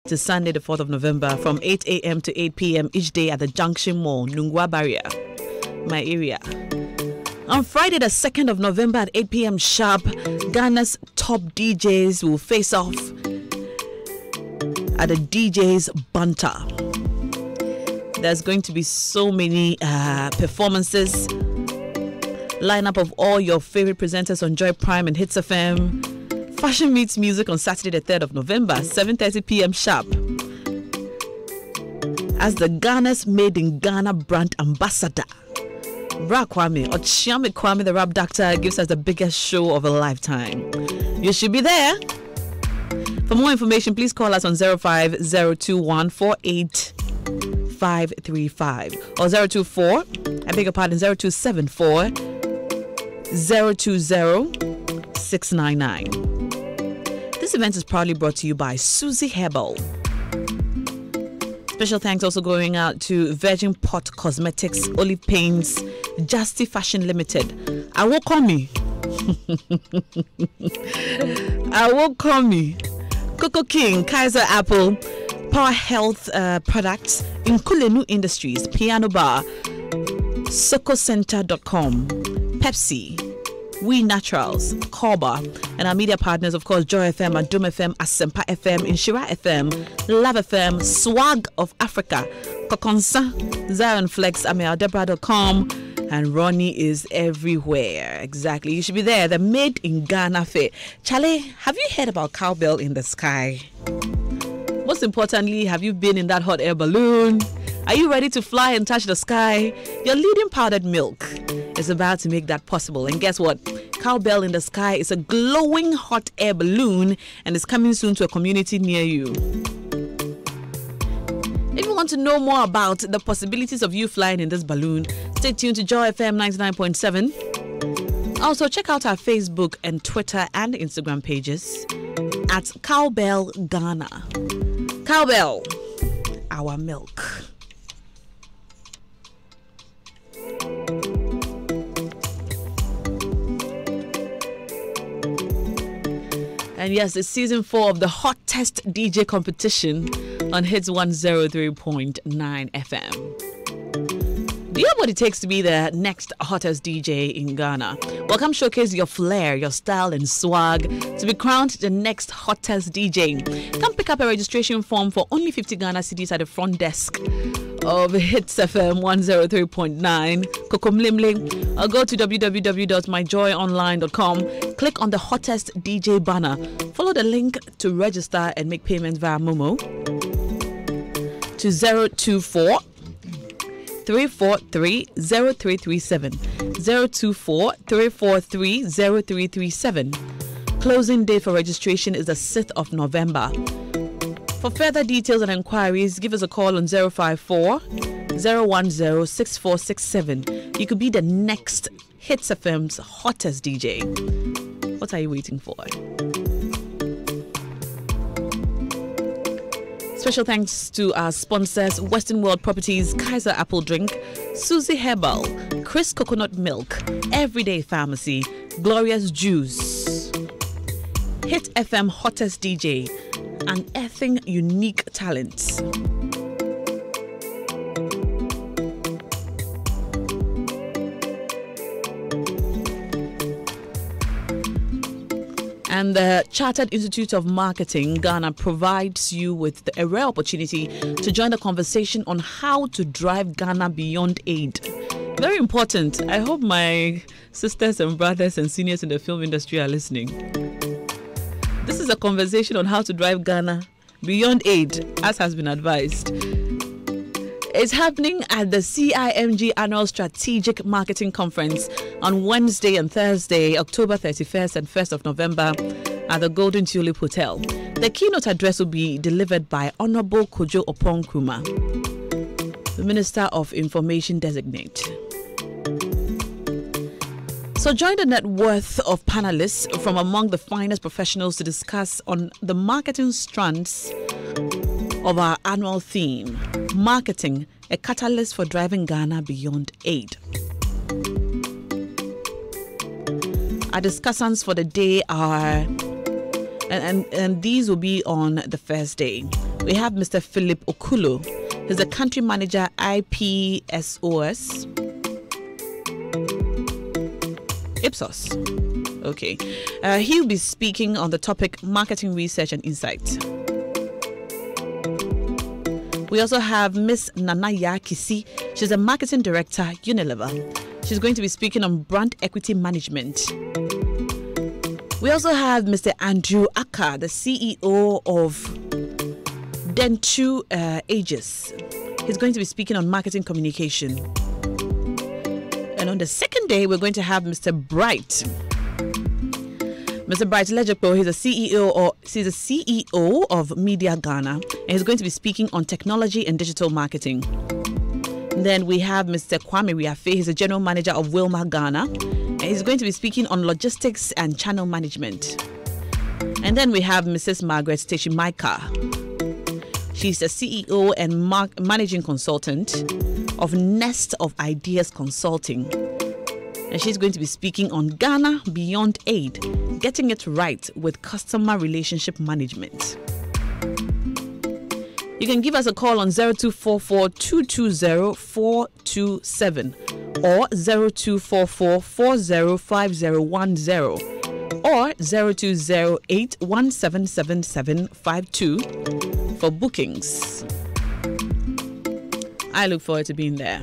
to Sunday, the 4th of November, from 8 a.m. to 8 p.m. each day at the Junction Mall, Nungwa Barrier, my area. On Friday, the 2nd of November at 8 p.m. sharp, Ghana's top DJs will face off at the DJ's Banter. There's going to be so many performances. Lineup of all your favorite presenters on Joy Prime and Hits FM. Fashion meets music on Saturday, the 3rd of November, 7:30 p.m. sharp. As the Ghana's Made in Ghana brand ambassador, Bra Kwame, Ochiame Kwame, the rap doctor, gives us the biggest show of a lifetime. You should be there. For more information, please call us on 0502148535 or 020-699. This event is proudly brought to you by Susie Herbal. Special thanks also going out to Virgin Pot Cosmetics, Olive Paints, Justy Fashion Limited. I will call me. Coco King, Kaiser Apple, Power Health Products, Nkulenu Industries, Piano Bar, SocoCenter.com, Pepsi, We Naturals, Korba, and our media partners, of course, Joy FM, Adum FM, Asempa FM, Inshira FM, Love FM, Swag of Africa, Kokonsa, Zion Flex, AmialDebra.com, and Ronnie is everywhere. Exactly. You should be there. The Made in Ghana Fair. Charlie, have you heard about Cowbell in the Sky? Most importantly, have you been in that hot air balloon? Are you ready to fly and touch the sky? Your leading powdered milk is about to make that possible. And guess what? Cowbell in the Sky is a glowing hot air balloon and is coming soon to a community near you. If you want to know more about the possibilities of you flying in this balloon, stay tuned to Joy FM 99.7. Also, check out our Facebook and Twitter and Instagram pages at Cowbell Ghana. Cowbell, our milk. And yes, it's season 4 of the hottest DJ competition on Hits 103.9 FM. Do you have what it takes to be the next hottest DJ in Ghana? Well, come showcase your flair, your style and swag to be crowned the next hottest DJ. Come pick up a registration form for only 50 Ghana cedis at the front desk of Hits FM 103.9 Kokomlimling, or go to www.myjoyonline.com. Click on the hottest DJ banner. Follow the link to register and make payments via Momo to 024 343 0337 024 343 0337. Closing date for registration is the 6th of November. For further details and inquiries, give us a call on 054 010 6467. You could be the next Hits FM's hottest DJ. What are you waiting for? Special thanks to our sponsors, Western World Properties, Kaiser Apple Drink, Susie Herbal, Chris Coconut Milk, Everyday Pharmacy, Glorious Juice, Hit FM Hottest DJ, and Earthing Unique Talents. And the Chartered Institute of Marketing, Ghana, provides you with a rare opportunity to join the conversation on how to drive Ghana beyond aid. Very important. I hope my sisters and brothers and seniors in the film industry are listening. This is a conversation on how to drive Ghana beyond aid, as has been advised. It's happening at the CIMG Annual Strategic Marketing Conference on Wednesday and Thursday, October 31st and 1st of November at the Golden Tulip Hotel. The keynote address will be delivered by Honorable Kojo Opon Kuma, the Minister of Information Designate. So join the net worth of panelists from among the finest professionals to discuss on the marketing strands of our annual theme, Marketing, a Catalyst for Driving Ghana Beyond Aid. Our discussants for the day are, and these will be on the first day. We have Mr. Philip Okulu. He's the country manager, IPSOS. Ipsos. Okay. He'll be speaking on the topic marketing research and insight. We also have Miss Nanaya Kisi. She's a marketing director, Unilever. She's going to be speaking on brand equity management. We also have Mr. Andrew Aka, the CEO of Dentu Aegis. He's going to be speaking on marketing communication. And on the second day, we're going to have Mr. Bright. Mr. Bright Lejepo, he's a CEO of Media Ghana, and he's going to be speaking on technology and digital marketing. Then we have Mr. Kwame Riafe, he's a general manager of Wilmar Ghana, and he's going to be speaking on logistics and channel management. And then we have Mrs. Margaret Teshimaika. She's the CEO and managing consultant of Nest of Ideas Consulting. And she's going to be speaking on Ghana Beyond Aid, getting it right with customer relationship management. You can give us a call on 0244 220 427 or 0244 405010 or 0208 177752 for bookings. I look forward to being there.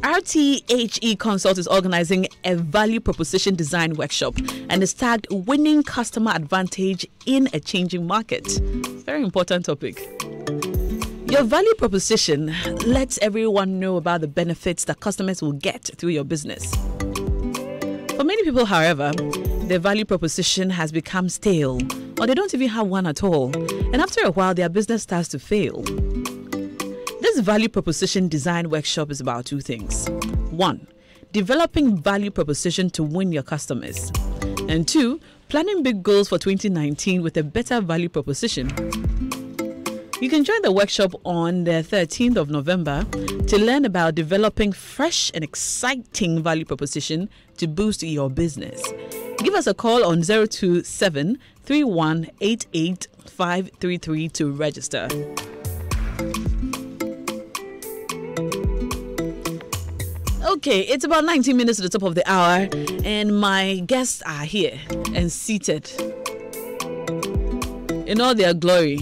RTHE Consult is organizing a value proposition design workshop and is tagged Winning Customer Advantage in a Changing Market. Very important topic. Your value proposition lets everyone know about the benefits that customers will get through your business. For many people, however, their value proposition has become stale, or they don't even have one at all. And after a while, their business starts to fail. This value proposition design workshop is about two things. 1, developing value proposition to win your customers. And 2, planning big goals for 2019 with a better value proposition. You can join the workshop on the 13th of November to learn about developing fresh and exciting value proposition to boost your business. Give us a call on 027 3188 533 to register. Okay, it's about 19 minutes to the top of the hour, and my guests are here and seated in all their glory.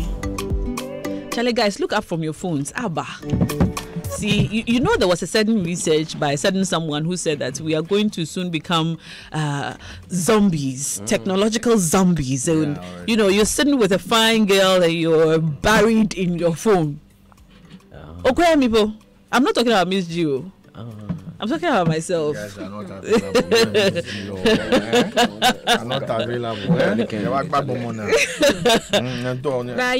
Charlie, guys, look up from your phones. Abba. See, you know there was a certain research by a certain someone who said that we are going to soon become zombies, technological zombies. And, you know, you're sitting with a fine girl and you're buried in your phone. Okay, people, I'm not talking about Miss Gio. I'm talking about myself. You guys are not available. Are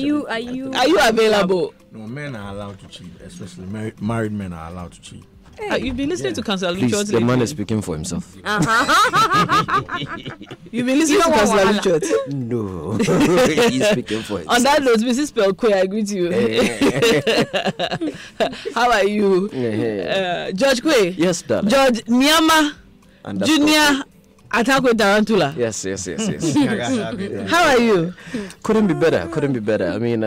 you available? No, men are allowed to cheat, especially married men are allowed to cheat. Hey, you've been listening to Councillor Luchot. The man is speaking for himself. You've been listening to Councillor Luchot. No, he's speaking for himself. On that note, Mrs. Pelkwe, I greet you. How are you? George Kwe? Yes, darling. George Nyama Junior Atakwe Tarantula. Yes. How are you? Couldn't be better. I mean,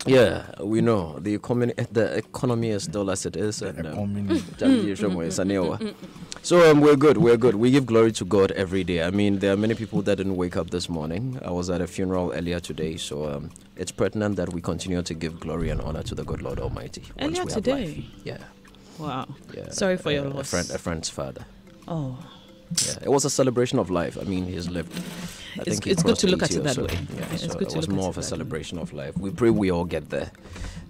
yeah, we know the economy is still as it is, and so we're good. We give glory to God every day. I mean, there are many people that didn't wake up this morning. I was at a funeral earlier today, so it's pertinent that we continue to give glory and honor to the good Lord Almighty. Earlier today? Yeah. Wow. Yeah. Sorry for your loss. A friend's father. Oh. Yeah, it was a celebration of life. I mean, he's lived. It's good to look at it that way. Yeah, so it was more of a celebration of life. We pray we all get there.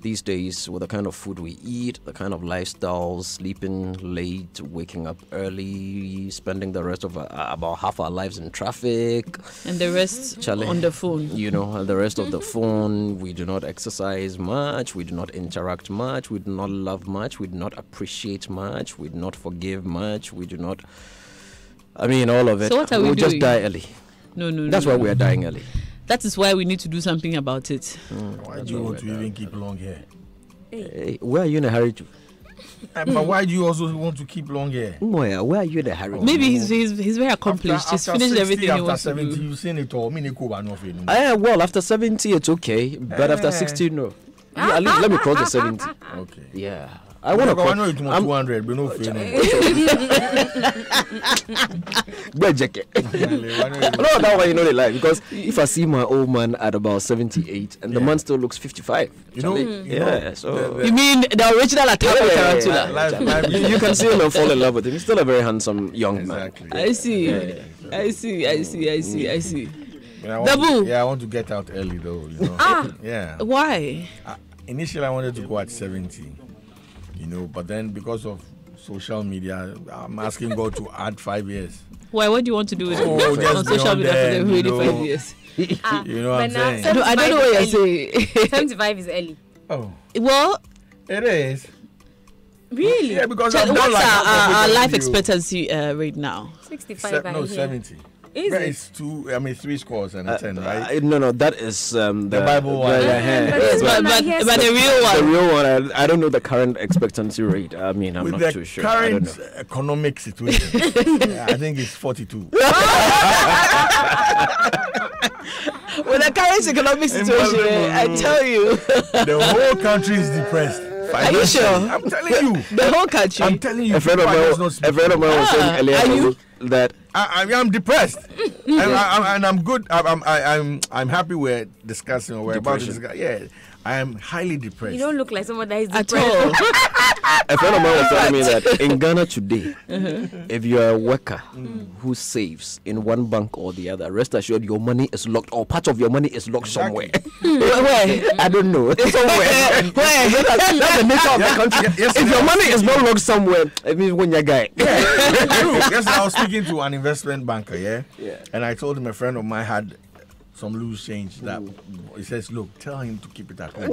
these days, with the kind of food we eat, the kind of lifestyles, sleeping late, waking up early, spending the rest of about half our lives in traffic, and the rest on the phone. You know, the rest of the phone. We do not exercise much. We do not interact much. We do not love much. We do not appreciate much. We do not forgive much. We do not. I mean, all of it. So what are we We'll doing? just die early. No. That's why we are dying early. That is why we need to do something about it. Why do you want to even keep long hair? Hey, where are you in a hurry to? But why do you also want to keep long hair? Where are you in a hurry? Maybe he's very accomplished. He's finished 60, everything he after wants 70, to do. you've seen it all. Well, after 70, it's okay. But after 60, no. At least let me cross the 70. Okay. Yeah. I want to I know it's more 200, but no feeling. jacket. No, that one you know they lie. Because if I see my old man at about 78 and the man still looks 55. You know? So You mean the original Tarantula? you can see him and fall in love with him. He's still a very handsome young man. Exactly. I see. I want to get out early though. You know? Yeah. Why? Initially, I wanted to go at 70. You know, but then because of social media, I'm asking God to add 5 years. Why? What do you want to do with on social media for the really 5 years? You know what I'm saying? I don't know what you're saying. 75 is early. Oh. Well, it is. Really? Yeah, because what's our life you. expectancy right now? 65. No, 70. Is But it? it's 3 scores and a 10, right? No, that is the Bible one. But the real one. The real one, I don't know the current expectancy rate. I mean, I'm With not too sure. I don't know. Economic situation, I think it's 42. With the current economic situation, I tell you. The whole country is depressed. Are you sure? I'm telling you. The whole country. I'm telling you. A friend of mine was saying earlier that I'm depressed, and I'm good. I'm happy we're discussing or we're about to discuss. Yeah, I am highly depressed. You don't look like someone that is At depressed. all. a friend of mine was telling me that in Ghana today, if you're a worker who saves in one bank or the other, rest assured your money is locked or part of your money is locked somewhere. Where? I don't know. Somewhere. Where? That's the nature of the country. If your money is not locked somewhere, it means when you're guy. Yes, I was speaking to an investment banker, Yeah. And I told him a friend of mine had some loose change that he says, look, tell him to keep it at home.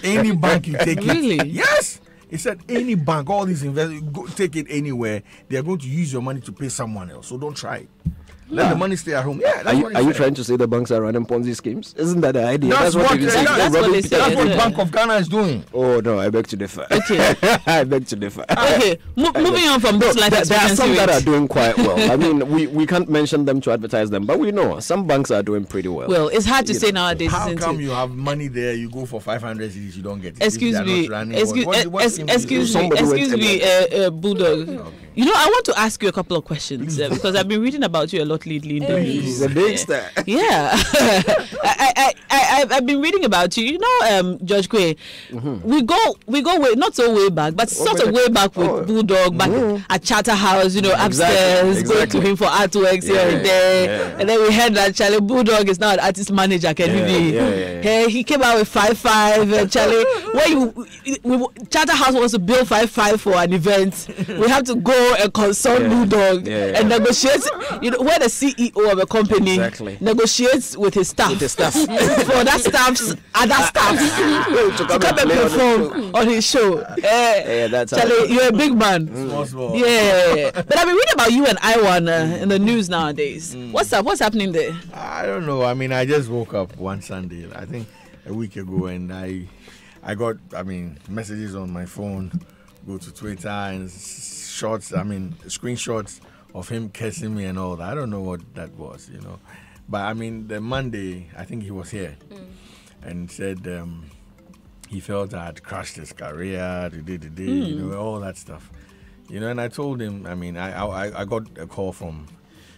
Any bank you take Really? it. Yes. He said any bank, all these investors, go take it anywhere. They are going to use your money to pay someone else. So don't try it. Let the money stay at home. Yeah, that's Are you trying to say the banks are running Ponzi schemes? Isn't that the idea? That's what they say. That's what Bank of Ghana is doing. Oh no, I beg to differ. Okay. I beg to differ. Okay, moving on from this life There are some expectancy that are rate. doing quite well. I mean, we can't mention them to advertise them, but we know some banks are doing pretty well. Well, it's hard to say nowadays, How isn't come it? you have money there, you go for 500 CDs, you don't get it? Excuse If they are me, not running, excuse me, Bulldog. You know, I want to ask you a couple of questions because I've been reading about you a lot lately in the news. He's a big star. Yeah, I've been reading about you. You know, George Quay. We go way, not so way back, but sort of way back with Bulldog back at Charterhouse. You know, upstairs, going to him for artworks here and there, and then we heard that Charlie Bulldog is now an artist manager. He came out with 5-5. Charlie, Charterhouse wants to build 5-5 for an event. We have to go and consult Bulldog and negotiate. You know, where the CEO of a company negotiates with his staff, for that staff's other staff to come and perform on his show. That's Charlie, you're a big man. Yeah, but I've been reading about you and Iwan in the news nowadays. What's up? What's happening there? I don't know. I mean, I just woke up one Sunday, I think a week ago, and I got, messages on my phone. Go to Twitter and screenshots of him kissing me and all that. I don't know what that was, you know. But the Monday, I think he was here and said he felt I had crashed his career, you know, all that stuff. You know, and I told him, I got a call from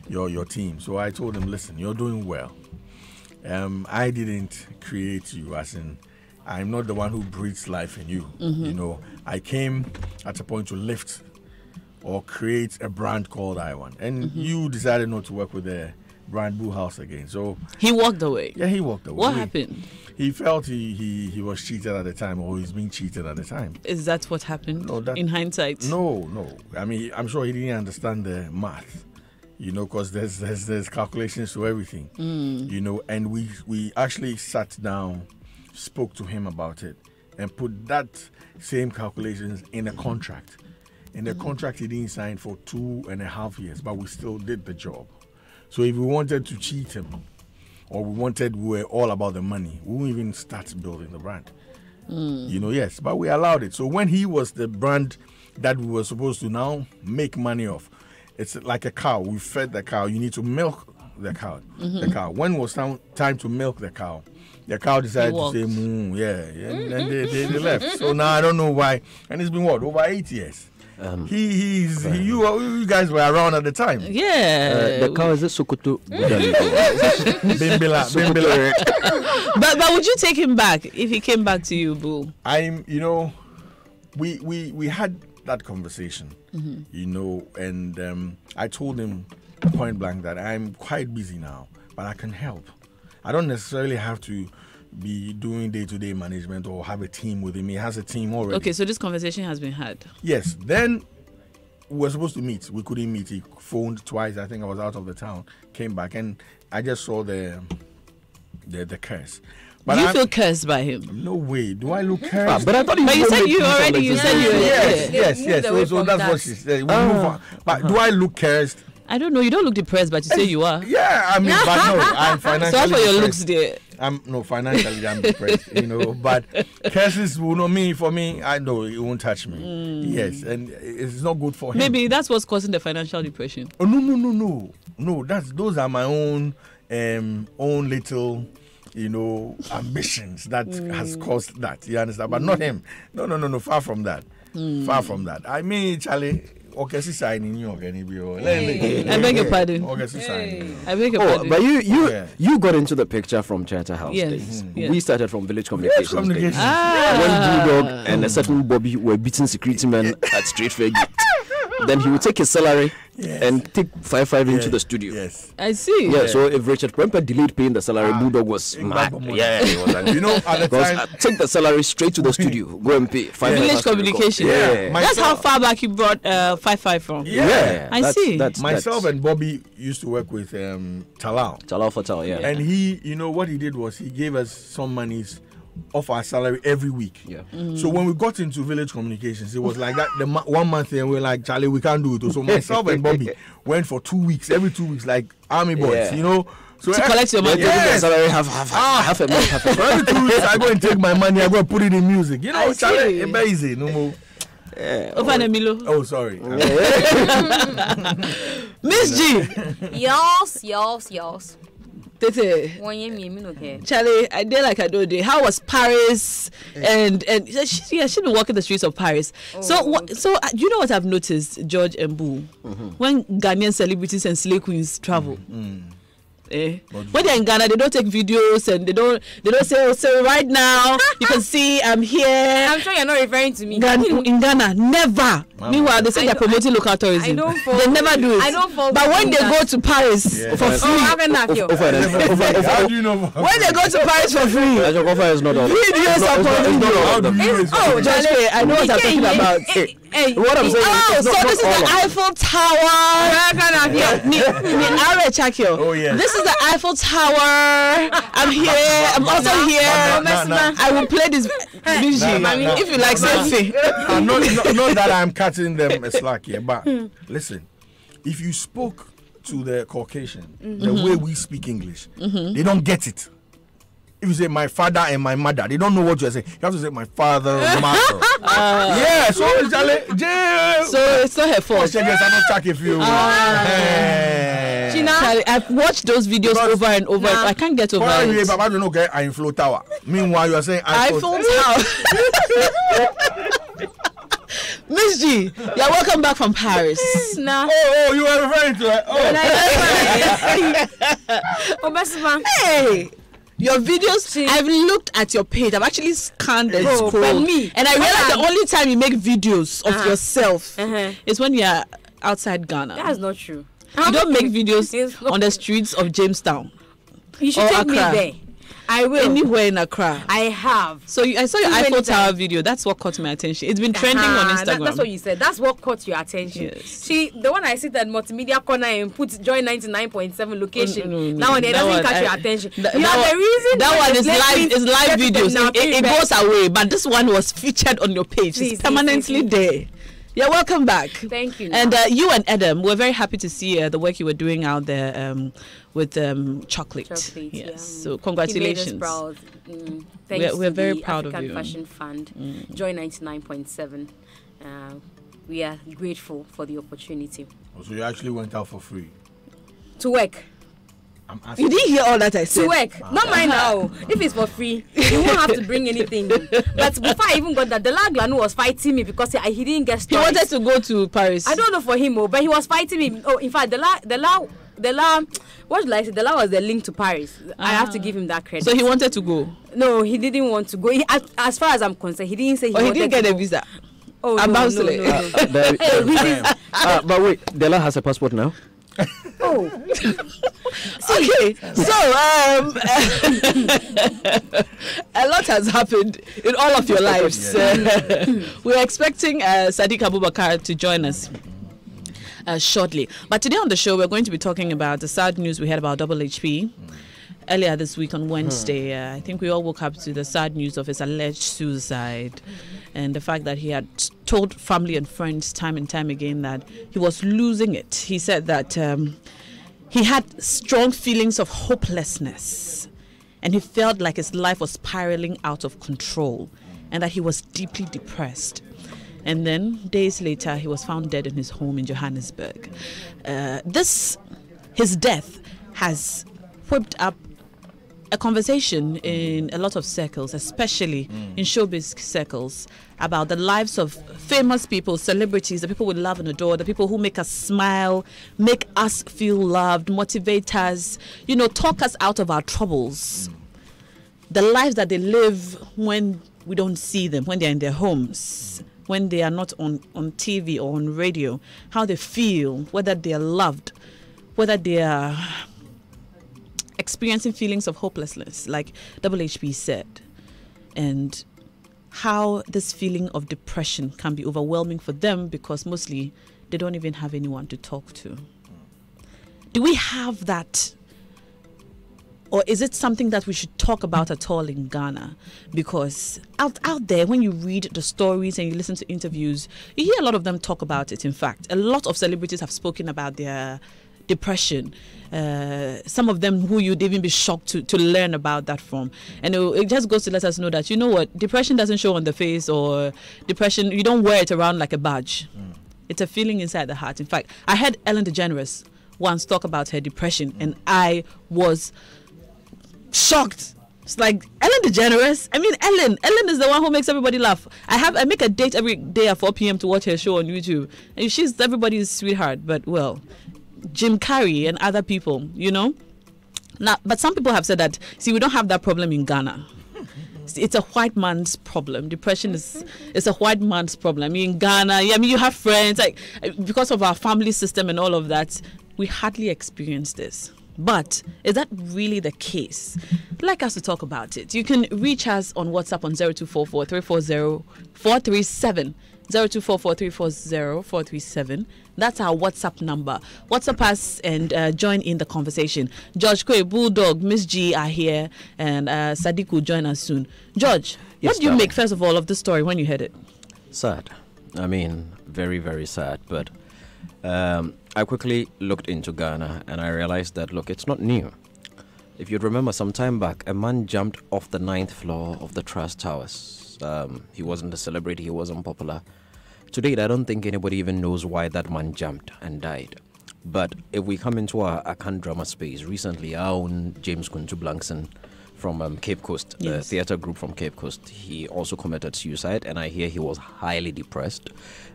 your team. So I told him, listen, you're doing well. I didn't create you, as in, I'm not the one who breathes life in you. You know, I came at a point to lift or create a brand called Iwan. And you decided not to work with the brand Bull House again. So He walked away. yeah, he walked away. What happened? He felt he was cheated at the time, or he's being cheated at the time. Is that what happened? No, that- in hindsight? No. I mean, I'm sure he didn't understand the math, because there's calculations to everything, and we actually sat down, spoke to him about it, and put that same calculations in a contract. In the contract, he didn't sign for 2.5 years, but we still did the job. So if we wanted to cheat him, or we were all about the money, we wouldn't even start building the brand. Yes, but we allowed it. So when he was the brand that we were supposed to now make money off, it's like a cow. We fed the cow. You need to milk the cow. The cow. When was time to milk the cow decided to say, and they left. So now I don't know why. And it's been over 8 years. You guys were around at the time. Yeah. The cow is a Sokoto. Bimbila. But would you take him back if he came back to you, Boo? We had that conversation, and I told him point blank that I'm quite busy now, but I can help. I don't necessarily have to be doing day-to-day management or have a team with him. He has a team already. Okay, so this conversation has been had. Yes. Then we were supposed to meet. We couldn't meet. He phoned twice. I think I was out of the town. Came back, and I just saw the curse. But Do you feel cursed by him? No way. Do I look cursed? But I thought But you said you already. You said you were. Yes. So that's what she said. We move on. But do I look cursed? I don't know. You don't look depressed, but you say you are. Yeah, I mean, but no, I'm financially. So that's why your depressed. looks there. Financially I'm depressed, but curses will not mean for me. I know it won't touch me. Yes, and it's not good for him. Maybe that's what's causing the financial depression. Oh no. Those are my own little, ambitions that has caused that. You understand? But not him. No. Far from that. Far from that. I mean, Charlie. Okay, sign in New York, I beg your pardon. Okay, sign. I beg your pardon. But you got into the picture from Charter House Yes, days. yes. We started from Village Communications. Communications. Days. When Bulldog and a certain Bobby were beating security men at Street Fair Gate. Then he would take his salary and take 5 into the studio. Yes. I see. Yeah, so if Richard Premper delayed paying the salary, Bulldog was mad. Yeah, he was angry. At the time, take the salary straight to the studio. Go and pay. Village Communication. Yeah. That's how far back you brought 5 from. Yeah. I see. Myself and Bobby used to work with Talal. Talal Fatal, yeah. And he, what he did was he gave us some monies off our salary every week. Yeah. So when we got into Village Communications, it was like that. 1 month and we were like, Charlie, we can't do it. So myself and Bobby went for 2 weeks, every 2 weeks, like army boys, So to collect your money. Yes. Salary half a month. So every 2 weeks, I go and take my money, I go and put it in music. I Charlie, see. it's easy, no more. Milo. Oh, sorry. Miss G. Yes. Tete. Charlie, I did like I do day. How was Paris? And she's been walking the streets of Paris. So you know what I've noticed, George and Boo, when Ghanaian celebrities and slay queens travel. When they're in Ghana, they don't take videos and they don't say, so right now you can see I'm here. I'm sure you're not referring to me. In Ghana, never. Meanwhile, they say they're promoting local tourism. They never do it. I don't fall. But when they go to Paris for free, how can I feel? How do you know? when they go to Paris for free, Videos upon videos. Oh, just wait, I know what I'm talking about. What I'm saying is so this is the Eiffel Tower. Oh, yes. This is the Eiffel Tower. I'm here. I'm also here. I will play this music. If you like selfie. Not that I'm cutting them a slack here, but listen, if you spoke to the Caucasian the way we speak English, they don't get it. If you say my father and my mother, they don't know what you're saying. You have to say my father, mother. Yeah, so it's not her fault. Charlie, I've watched those videos over and over. I can't get over it. I don't know, Eiffel Tower. Meanwhile, you are saying Eiffel Tower. Miss G, you're welcome back from Paris. Oh, you are referring to it. Hey. Your videos, I've looked at your page. I've actually scanned and scrolled. And I realized the only time you make videos of yourself is when you're outside Ghana. That's not true. You don't make videos It's not- on the streets of Jamestown. You should or take me Accra. there. I will. Anywhere in Accra. I have. So I saw your Too many Eiffel Tower times. video. That's what caught my attention. It's been trending on Ah, Instagram. that's what you said. That's what caught your attention. Yes. The one I see that multimedia corner and put join 99.7 location. No. Now it That doesn't one, catch your I- attention. that- You that are one- the reason. That why one the is Netflix live. It's live get them videos. now. It goes away. But this one was featured on your page. Please, It's permanently please. there. Yeah, welcome back. Thank you. And you and Adam, we're very happy to see the work you were doing out there with chocolate. Chocolate, Yes. yeah. So He made us congratulations. proud. Thanks We're to very the proud of African you. Fashion Fund, Joy 99.7. We are grateful for the opportunity So you actually went out for free. to work. I'm asking. You didn't hear all that I said. To work. Not mine now. If it's for free, you won't have to bring anything. But before I even got that, the Glanu was fighting me because he didn't get He started. wanted to go to Paris. I don't know for him, but he was fighting me. Oh, in fact, the la, what should I say? The la was the link to Paris. I have to give him that credit. So he wanted to go. No, he didn't want to go. As far as I'm concerned, he didn't say he Or he wanted didn't get to a go. visa. Oh, I'm no, about no, to no, let- no. There- Hey, this is- but wait, Della has a passport now. oh, Okay, so a lot has happened in all of your lives. We're expecting Sadiq Abubakar to join us shortly. But today on the show, we're going to be talking about the sad news we had about Double HP. Earlier this week on Wednesday, I think we all woke up to the sad news of his alleged suicide and the fact that he had told family and friends time and time again that he was losing it. He said that he had strong feelings of hopelessness and he felt like his life was spiraling out of control and that he was deeply depressed. And then days later, he was found dead in his home in Johannesburg. His death has whipped up a conversation in a lot of circles, especially in showbiz circles, about the lives of famous people, celebrities, the people we love and adore, the people who make us smile, make us feel loved, motivate us, talk us out of our troubles. The lives that they live when we don't see them, when they're in their homes, when they are not on TV or on radio, how they feel, whether they are loved, whether they are experiencing feelings of hopelessness, like Double HP said, and how this feeling of depression can be overwhelming for them because mostly they don't even have anyone to talk to. Do we have that? Or is it something that we should talk about at all in Ghana? Because out there, when you read the stories and you listen to interviews, you hear a lot of them talk about it. In fact, a lot of celebrities have spoken about their depression. Some of them who you'd even be shocked to learn about that from. And it just goes to let us know that, you know what, depression doesn't show on the face, or depression, you don't wear it around like a badge. It's a feeling inside the heart. In fact, I heard Ellen DeGeneres once talk about her depression and I was shocked. It's like, Ellen DeGeneres? I mean, Ellen is the one who makes everybody laugh. I make a date every day at 4 p.m. to watch her show on YouTube. And she's everybody's sweetheart. But, well, Jim Carrey and other people, Now, but some people have said that, see, we don't have that problem in Ghana. It's a white man's problem. Depression is a white man's problem. I mean, in Ghana, you have friends. Like, because of our family system and all of that, we hardly experience this. But is that really the case? I'd like us to talk about it. You can reach us on WhatsApp on 0244 340 437. 0244 340 437. That's our WhatsApp number. WhatsApp us and join in the conversation. George Kwe, Bulldog, Miss G are here, and Sadiq will join us soon. George, Yes, what do you darling. make, first of all, of this story when you heard it? Sad. I mean, very, very sad. But I quickly looked into Ghana and I realized that, look, it's not new. If you'd remember, some time back, a man jumped off the 9th floor of the Trust Towers. He wasn't a celebrity, he wasn't popular. To date, I don't think anybody even knows why that man jumped and died. But if we come into our Akan drama space, recently our own James Kuntu Blankson from Cape Coast, the Yes. theatre group from Cape Coast, he also committed suicide, and I hear he was highly depressed.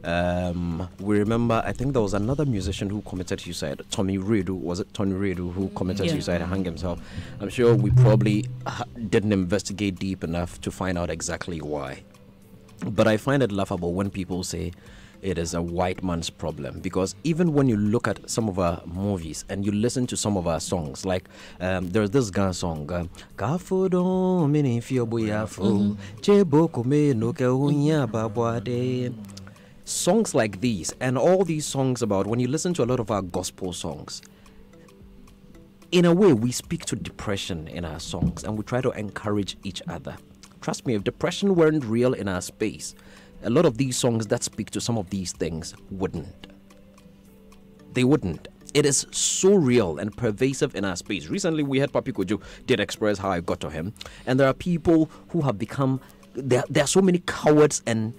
We remember, I think there was another musician who committed suicide, Tommy Redu, was it Tommy Redu who committed Yeah. suicide and hung himself? I'm sure we probably didn't investigate deep enough to find out exactly why. But I find it laughable when people say it is a white man's problem. Because even when you look at some of our movies and you listen to some of our songs, like there's this Ghana song, Kafudo mini fiobuyafu, Cheboko me no keunya babwade. Songs like these, and all these songs about, when you listen to a lot of our gospel songs, in a way, we speak to depression in our songs and we try to encourage each other. Trust me, if depression weren't real in our space, a lot of these songs that speak to some of these things wouldn't. They wouldn't. It is so real and pervasive in our space. Recently, we had Papi Kojo did express how I got to him. And there are people who have become, there are so many cowards and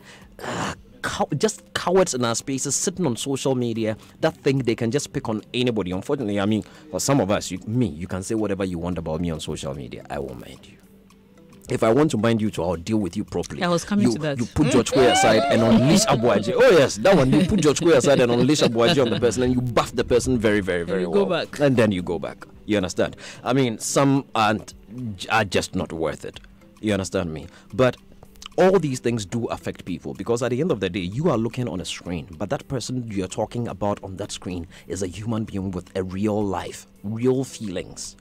just cowards in our spaces sitting on social media that think they can just pick on anybody. Unfortunately, I mean, for some of us, you can say whatever you want about me on social media. I won't mind you. If I want to mind you, I'll deal with you properly. I was coming to that. You put George Weah aside and unleash Abuaji. Oh yes, that one. You put George Weah aside and unleash Abuaji on the person, and you buff the person very, very, very well. Go back. And then you go back. You understand? I mean, some are just not worth it. You understand me? But all these things do affect people, because at the end of the day, you are looking on a screen, but that person you're talking about on that screen is a human being with a real life, real feelings.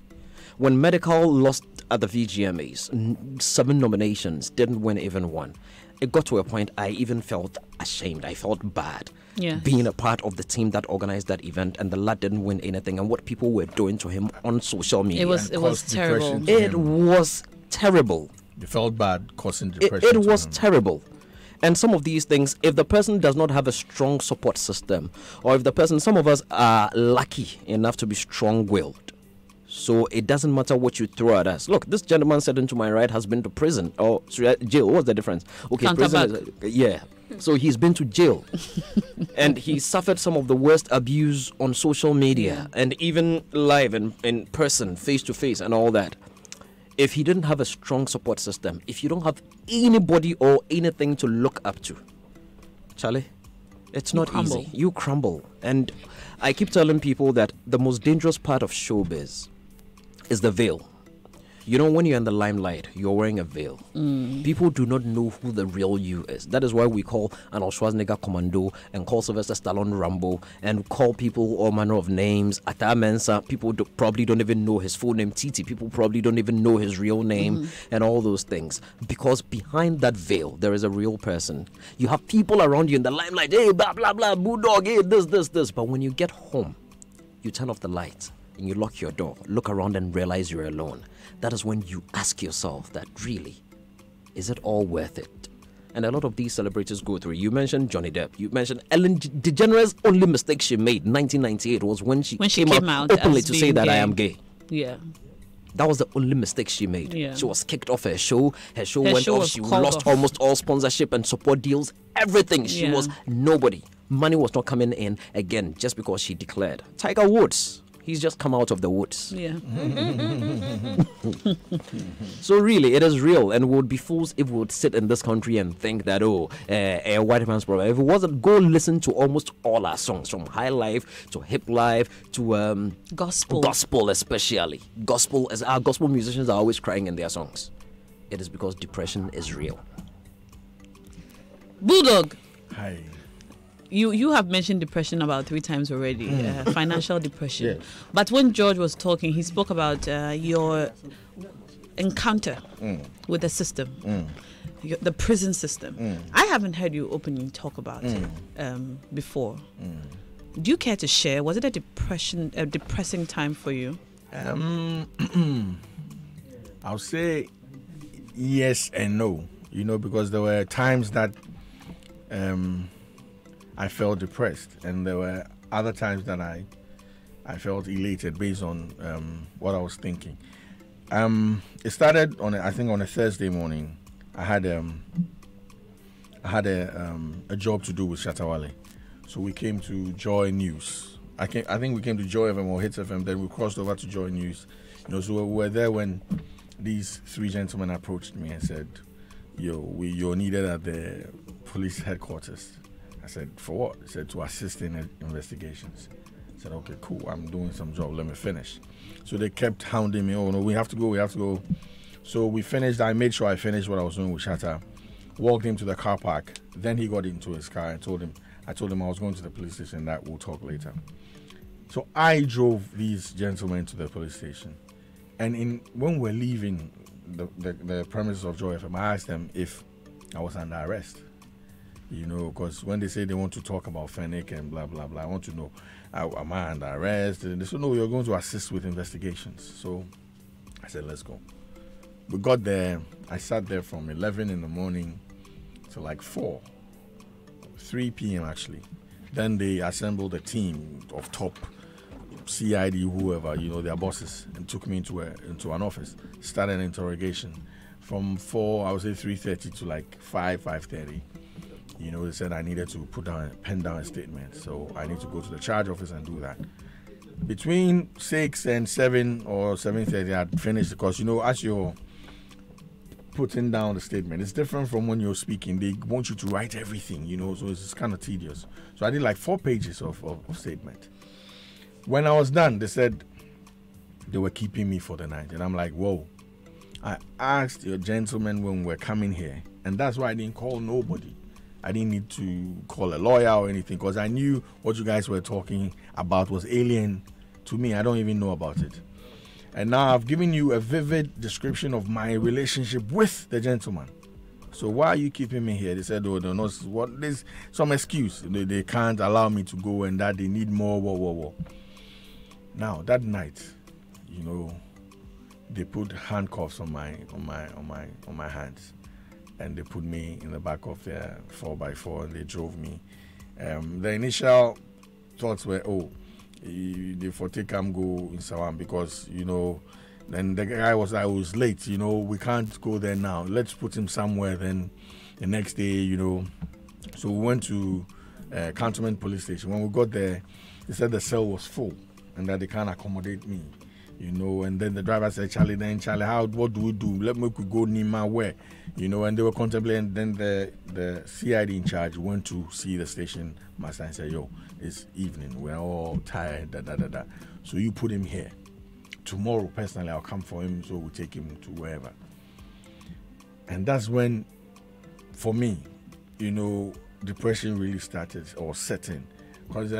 When Medical lost at the VGMAs, 7 nominations, didn't win even one, it got to a point I even felt ashamed. I felt bad being a part of the team that organized that event, and the lad didn't win anything, and what people were doing to him on social media. It was terrible. It was terrible. You felt bad causing depression. It was terrible. And some of these things, if the person does not have a strong support system, or if the person, some of us are lucky enough to be strong-willed, so it doesn't matter what you throw at us. Look, this gentleman sitting to my right has been to prison or jail. What's the difference? Okay, prison is, so he's been to jail. And he suffered some of the worst abuse on social media and even live in person, face to face and all that. If he didn't have a strong support system, if you don't have anybody or anything to look up to, Charlie, it's not easy. You crumble. And I keep telling people that the most dangerous part of showbiz is the veil. You know, when you're in the limelight, you're wearing a veil. People do not know who the real you is. That is why we call Arnold Schwarzenegger Commando and call Sylvester Stallone Rambo and call people all manner of names. Ata Mensah, people probably don't even know his full name. Titi, people probably don't even know his real name and all those things. Because behind that veil, there is a real person. You have people around you in the limelight. Hey, blah, blah, blah, bulldog, hey, this. But when you get home, you turn off the light and you lock your door, look around and realize you're alone. That is when you ask yourself that, really, is it all worth it? And a lot of these celebrities go through. You mentioned Johnny Depp. You mentioned Ellen DeGeneres' only mistake she made in 1998 was when she came out openly to say that I am gay. Yeah. That was the only mistake she made. Yeah. She was kicked off her show. Her show went off. She lost almost all sponsorship and support deals. Everything. She was nobody. Money was not coming in again just because she declared. Tiger Woods. He's just come out of the woods. Yeah. So really, it is real, and we would be fools if we would sit in this country and think that, a white man's problem. If it wasn't, go listen to almost all our songs, from high life to hip life to gospel especially. Our gospel musicians are always crying in their songs. It is because depression is real. Bulldog. Hi. You have mentioned depression about 3 times already, financial depression. Yes. But when George was talking, he spoke about your encounter with the system, the prison system. I haven't heard you openly talk about it before. Do you care to share? Was it a depressing time for you? I'll say yes and no. You know, because there were times that I felt depressed, and there were other times that I felt elated based on what I was thinking. It started on a Thursday morning. I had a job to do with Shatta Wale, so we came to Joy News. I think we came to Joy FM or Hits FM. Then we crossed over to Joy News. You know, so we were there when these 3 gentlemen approached me and said, "You're needed at the police headquarters." I said, "For what?" He said, "To assist in investigations." I said, "Okay, cool. I'm doing some job. Let me finish." So they kept hounding me. "Oh no, we have to go. We have to go." So we finished. I made sure I finished what I was doing with Shatta. walked him to the car park. Then he got into his car and I told him I was going to the police station, that we'll talk later. So I drove these gentlemen to the police station. And when we're leaving the premises of Joy FM, I asked them if I was under arrest. Because when they say they want to talk about Fennec and blah, blah, blah, I want to know, am I under arrest? And they said, no, you're going to assist with investigations. So I said, let's go. We got there. I sat there from 11 in the morning to like 3 p.m. actually. Then they assembled a team of top CID, whoever, their bosses, and took me into an office. Started an interrogation from 4, I would say 3:30 to like 5:30. They said I needed to pen down a statement. So I need to go to the charge office and do that. Between 6 and 7 or 7:30, I'd finished because, as you're putting down the statement, it's different from when you're speaking. They want you to write everything, so it's kind of tedious. So I did like 4 pages of statement. When I was done, they said they were keeping me for the night. And I'm like, whoa. I asked your gentlemen when we're coming here, and that's why I didn't call nobody. I didn't need to call a lawyer or anything because I knew what you guys were talking about was alien to me. I don't even know about it. And now I've given you a vivid description of my relationship with the gentleman. So why are you keeping me here? They said, oh, no, there's some excuse. They can't allow me to go and that they need more. Now that night, they put handcuffs on my hands, and they put me in the back of their 4x4 and they drove me. The initial thoughts were, the Forte Cam go in Sawam because then the guy was late. We can't go there now. Let's put him somewhere. Then the next day, So we went to Cantonment Police Station. When we got there, they said the cell was full and that they can't accommodate me, And then the driver said, Charlie, what do we do? Let me go Nima where, And they were contemplating. Then the CID in charge went to see the station master and said, yo, it's evening. We're all tired. So you put him here. Tomorrow, personally, I'll come for him, so we'll take him to wherever. And that's when, for me, depression really started or set in. Because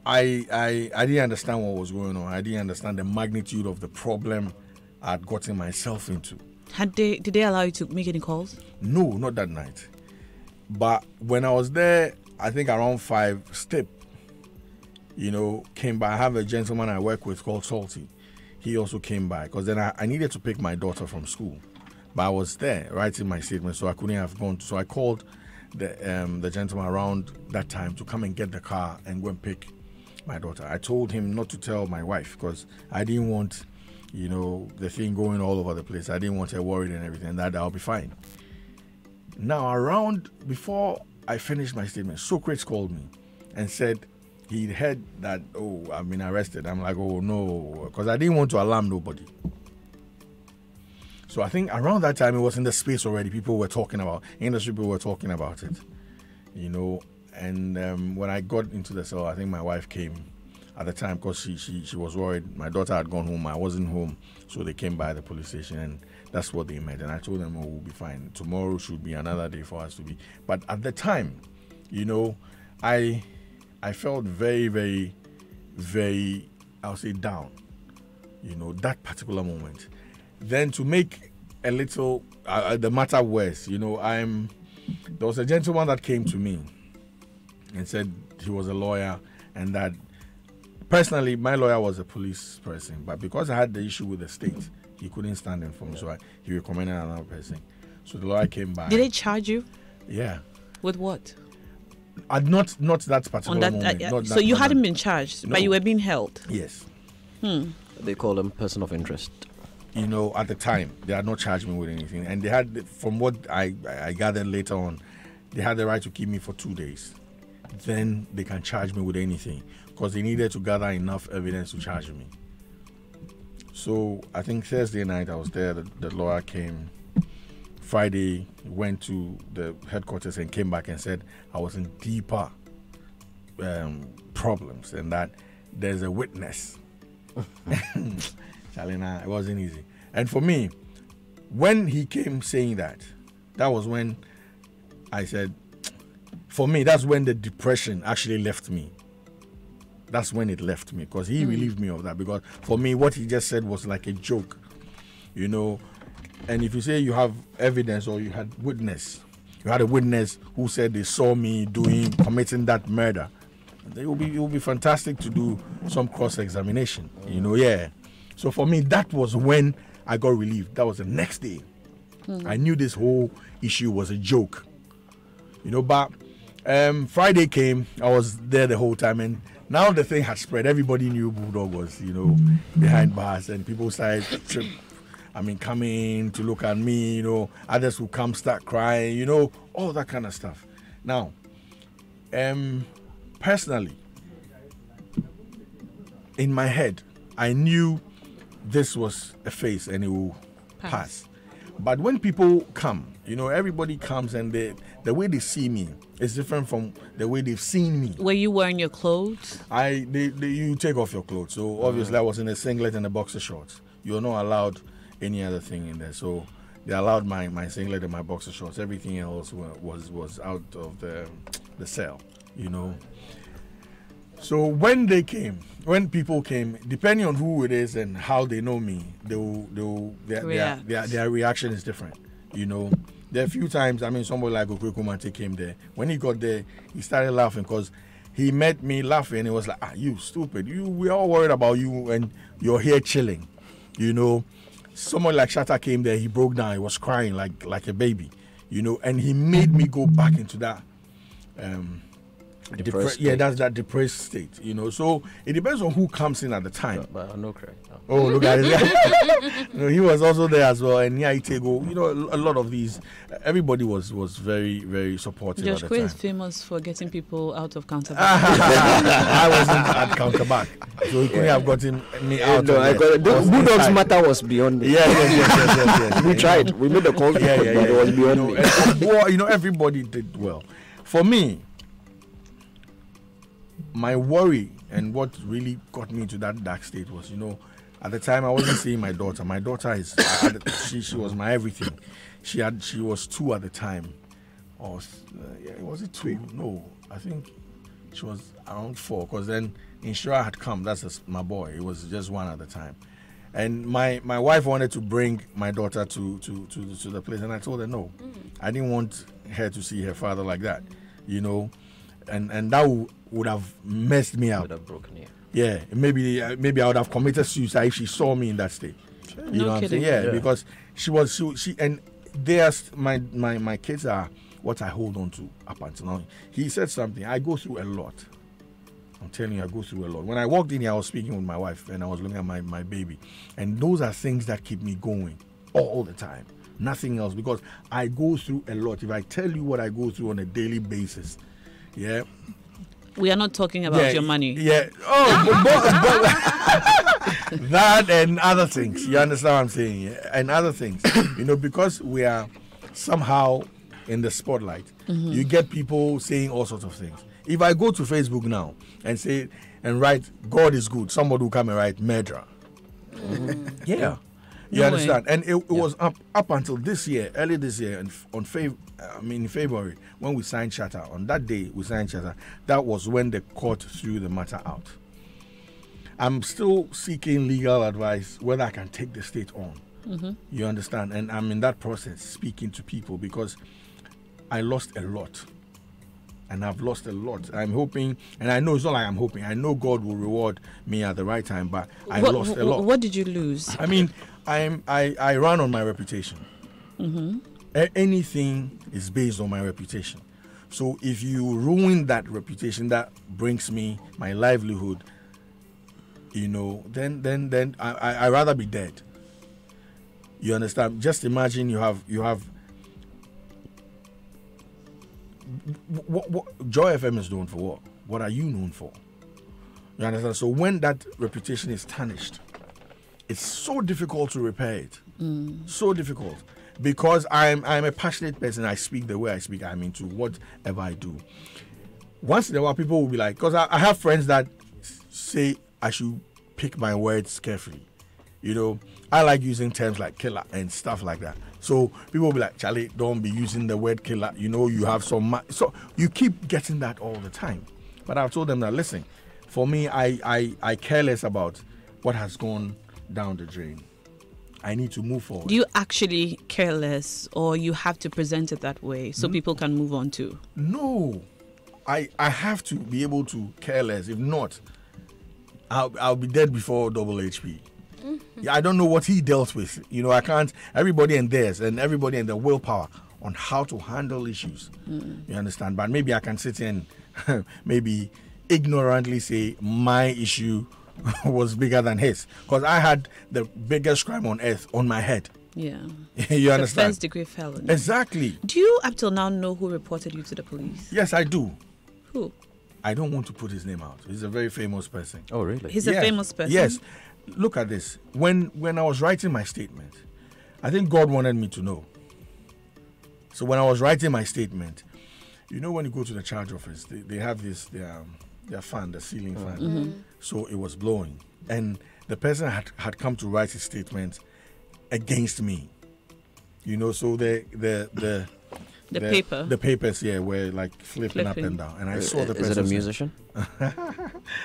I didn't understand what was going on. I didn't understand the magnitude of the problem I'd gotten myself into. Did they allow you to make any calls? No, not that night. But when I was there, I think around 5, Step, came by. I have a gentleman I work with called Salty. He also came by because then I needed to pick my daughter from school. But I was there writing my statement, so I couldn't have gone. So I called the gentleman around that time to come and get the car and go and pick my daughter. I told him not to tell my wife because I didn't want, the thing going all over the place. I didn't want her worried and everything, that I'll be fine. Now, before I finished my statement, Socrates called me and said he'd heard that, I've been arrested. I'm like, oh, no, because I didn't want to alarm nobody. So I think around that time, it was in the space already. Industry people were talking about it, And when I got into the cell, I think my wife came at the time because she was worried. My daughter had gone home. I wasn't home. So they came by the police station and that's what they met. And I told them, we'll be fine. Tomorrow should be another day for us to be. But at the time, I felt very, very, very, I'll say down, that particular moment. Then to make a little, the matter worse, there was a gentleman that came to me and said he was a lawyer and that personally my lawyer was a police person, but because I had the issue with the state, he couldn't stand in for me, so he recommended another person. So the lawyer came by. Did they charge you? Yeah. With what? Not that particular moment. So you hadn't been charged, but you were being held? Yes. They call them person of interest. At the time, they had not charged me with anything. And they had, from what I gathered later on, they had the right to keep me for 2 days. Then they can charge me with anything because they needed to gather enough evidence to charge me. So I think Thursday night I was there, the lawyer came. Friday, went to the headquarters and came back and said I was in deeper problems and that there's a witness. Charlie, it wasn't easy. And for me, when he came saying that was when I said, for me, that's when the depression actually left me. That's when it left me, because he relieved me of that. Because for me, what he just said was like a joke, you know. And if you say you have evidence or you had a witness who said they saw me committing that murder, it will be fantastic to do some cross-examination, you know. Yeah. So for me, that was when I got relieved. That was the next day. I knew this whole issue was a joke, you know. But Friday came. I was there the whole time, and now the thing had spread. Everybody knew Bulldog was, you know, behind bars, and people started coming to look at me, you know. Others would come, start crying, you know, all that kind of stuff. Now, personally, in my head, I knew this was a phase and it will pass. But when people come, you know, everybody comes, and the way they see me is different from the way they've seen me. Were you wearing your clothes? You take off your clothes. So obviously I was in a singlet and a boxer shorts. You're not allowed any other thing in there. So they allowed my singlet and my boxer shorts. Everything else was out of the cell, you know. So when people came, depending on who it is and how they know me, their reaction is different, you know. There are a few times, somebody like Okweku Mate came there. When he got there, he started laughing because he met me laughing. He was like, you stupid. We're all worried about you and you're here chilling, you know. Someone like Shatta came there, he broke down, he was crying like a baby, you know, and he made me go back into that that's that depressed state, you know. So it depends on who comes in at the time. But no cry. No. Oh, look at it. You know, he was also there as well, and Itego, you know, a lot of these, everybody was very, very supportive. Josh at the Quay time. is famous for getting people out of counterback. I wasn't at counterback, so he couldn't have gotten me out. No, the Bulldogs matter was beyond me. Yes. We tried. We made the call, but it was beyond me. You know, everybody did well. For me, my worry and what really got me into that dark state was, you know, at the time I wasn't seeing my daughter. My daughter is she was my everything. She was 2 at the time, or was it 2? No, I think she was around 4. Because then Inshira had come. That's my boy. It was just 1 at the time, and my wife wanted to bring my daughter to the place, and I told her no. I didn't want her to see her father like that, you know, and that would have messed me up. Would have broken you. Yeah, maybe I would have committed suicide if she saw me in that state. You know what I'm saying? Yeah, because she and there's my kids are what I hold on to up until now. He said something. I go through a lot. I'm telling you, I go through a lot. When I walked in here, I was speaking with my wife and I was looking at my baby, and those are things that keep me going all the time. Nothing else, because I go through a lot. If I tell you what I go through on a daily basis, yeah. We are not talking about your money. Yeah. Oh, but that and other things. You understand what I'm saying? Yeah? And other things. You know, because we are somehow in the spotlight, you get people saying all sorts of things. If I go to Facebook now and write "God is good," somebody will come and write "murderer." Yeah. You understand? And it was up until this year, early this year, in February, when we signed Shatta. On that day, we signed Shatta. That was when the court threw the matter out. I'm still seeking legal advice whether I can take the state on. You understand? And I'm in that process, speaking to people, because I lost a lot. And I've lost a lot. I'm hoping, and I know it's not like I'm hoping. I know God will reward me at the right time, but I lost a lot. What did you lose? I mean, I run on my reputation. Anything is based on my reputation. So if you ruin that reputation that brings me my livelihood, you know, then I rather be dead. You understand? Just imagine you have what Joy FM is known for. What are you known for? You understand? So when that reputation is tarnished, it's so difficult to repair it. So difficult, because I'm a passionate person. I speak the way I speak. I'm into whatever I do. Once in a while, people will be like, because I have friends that say I should pick my words carefully. You know, I like using terms like killer and stuff like that. So people will be like, Charlie, don't be using the word killer. You know, you have some... So you keep getting that all the time. But I've told them that, listen, for me, I care less about what has gone down the drain. I need to move forward. Do you actually care less, or you have to present it that way so people can move on too? No. I have to be able to care less. If not, I'll be dead before double HP. I don't know what he dealt with. You know, I can't... Everybody and theirs, and everybody and their willpower on how to handle issues. You understand? But maybe I can sit in maybe ignorantly say my issue was bigger than his, because I had the biggest crime on earth on my head. Yeah. You understand? First degree felony. Exactly. Do you up till now know who reported you to the police? Yes, I do. Who? I don't want to put his name out. He's a very famous person. Oh, really? He's a famous person? Yes. Look at this. When I was writing my statement, I think God wanted me to know. So when I was writing my statement, you know, when you go to the charge office, they have this their fan, the ceiling fan. So it was blowing, and the person had come to write his statement against me. You know, so the paper. The papers here were like flipping up and down, and I saw the person. Is it a musician?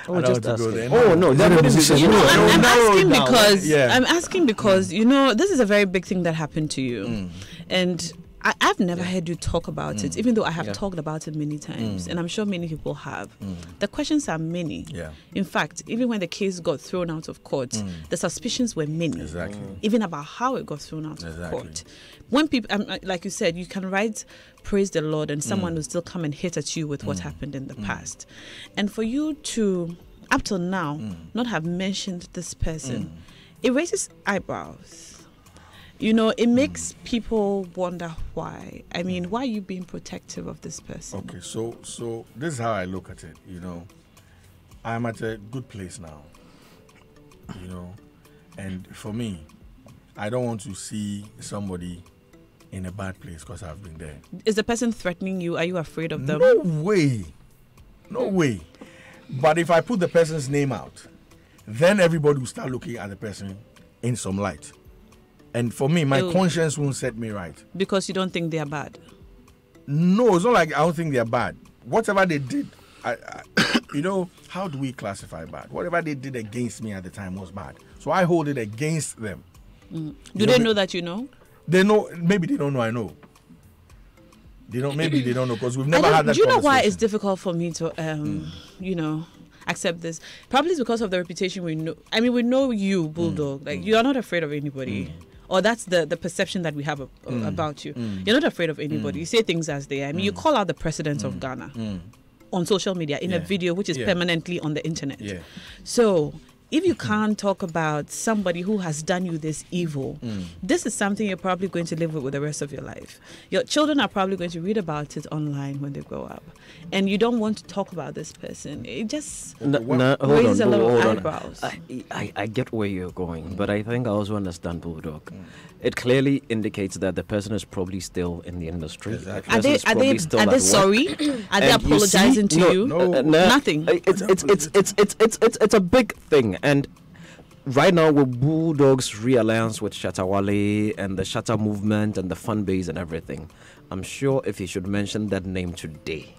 Oh, just to go there. Oh no, they're not a musician. You know, I'm asking down. because Yeah. I'm asking because you know this is a very big thing that happened to you, and I've never heard you talk about it, even though I have talked about it many times, and I'm sure many people have. The questions are many. Yeah. In fact, even when the case got thrown out of court, the suspicions were many. Exactly. Even about how it got thrown out of Exactly. court. When people, like you said, you can write praise the Lord, and someone will still come and hit at you with what happened in the past, and for you to, up till now, not have mentioned this person, it raises eyebrows. You know, it makes people wonder why. I mean, why are you being protective of this person? Okay, so this is how I look at it. You know, I'm at a good place now. You know, and for me, I don't want to see somebody in a bad place because I've been there. Is the person threatening you? Are you afraid of them? No way. No way. But if I put the person's name out, then everybody will start looking at the person in some light. And for me, my conscience won't set me right. Because you don't think they are bad? No, it's not like I don't think they're bad. Whatever they did, you know, how do we classify bad? Whatever they did against me at the time was bad. So I hold it against them. Do they know that you know? They know. Maybe they don't know I know. They don't. Maybe they don't know because we've never had that Do you know why conversation. it's difficult for me to, you know, accept this? Probably it's because of the reputation we know. I mean, we know you, Bulldog. Like, you are not afraid of anybody. Or that's the perception that we have about you. You're not afraid of anybody. You say things as they are. I mean, you call out the president of Ghana on social media in a video which is permanently on the internet. Yeah. So if you can't talk about somebody who has done you this evil, this is something you're probably going to live with the rest of your life. Your children are probably going to read about it online when they grow up. And you don't want to talk about this person. It just raises a lot of eyebrows. I get where you're going, but I think I also understand Bulldog. It clearly indicates that the person is probably still in the industry. Exactly. Are they sorry? Are they apologizing to you? Nothing. It's a big thing, and right now with Bulldog's realliance with Shatta Wale and the Shatta movement and the fan base and everything, I'm sure if he should mention that name today.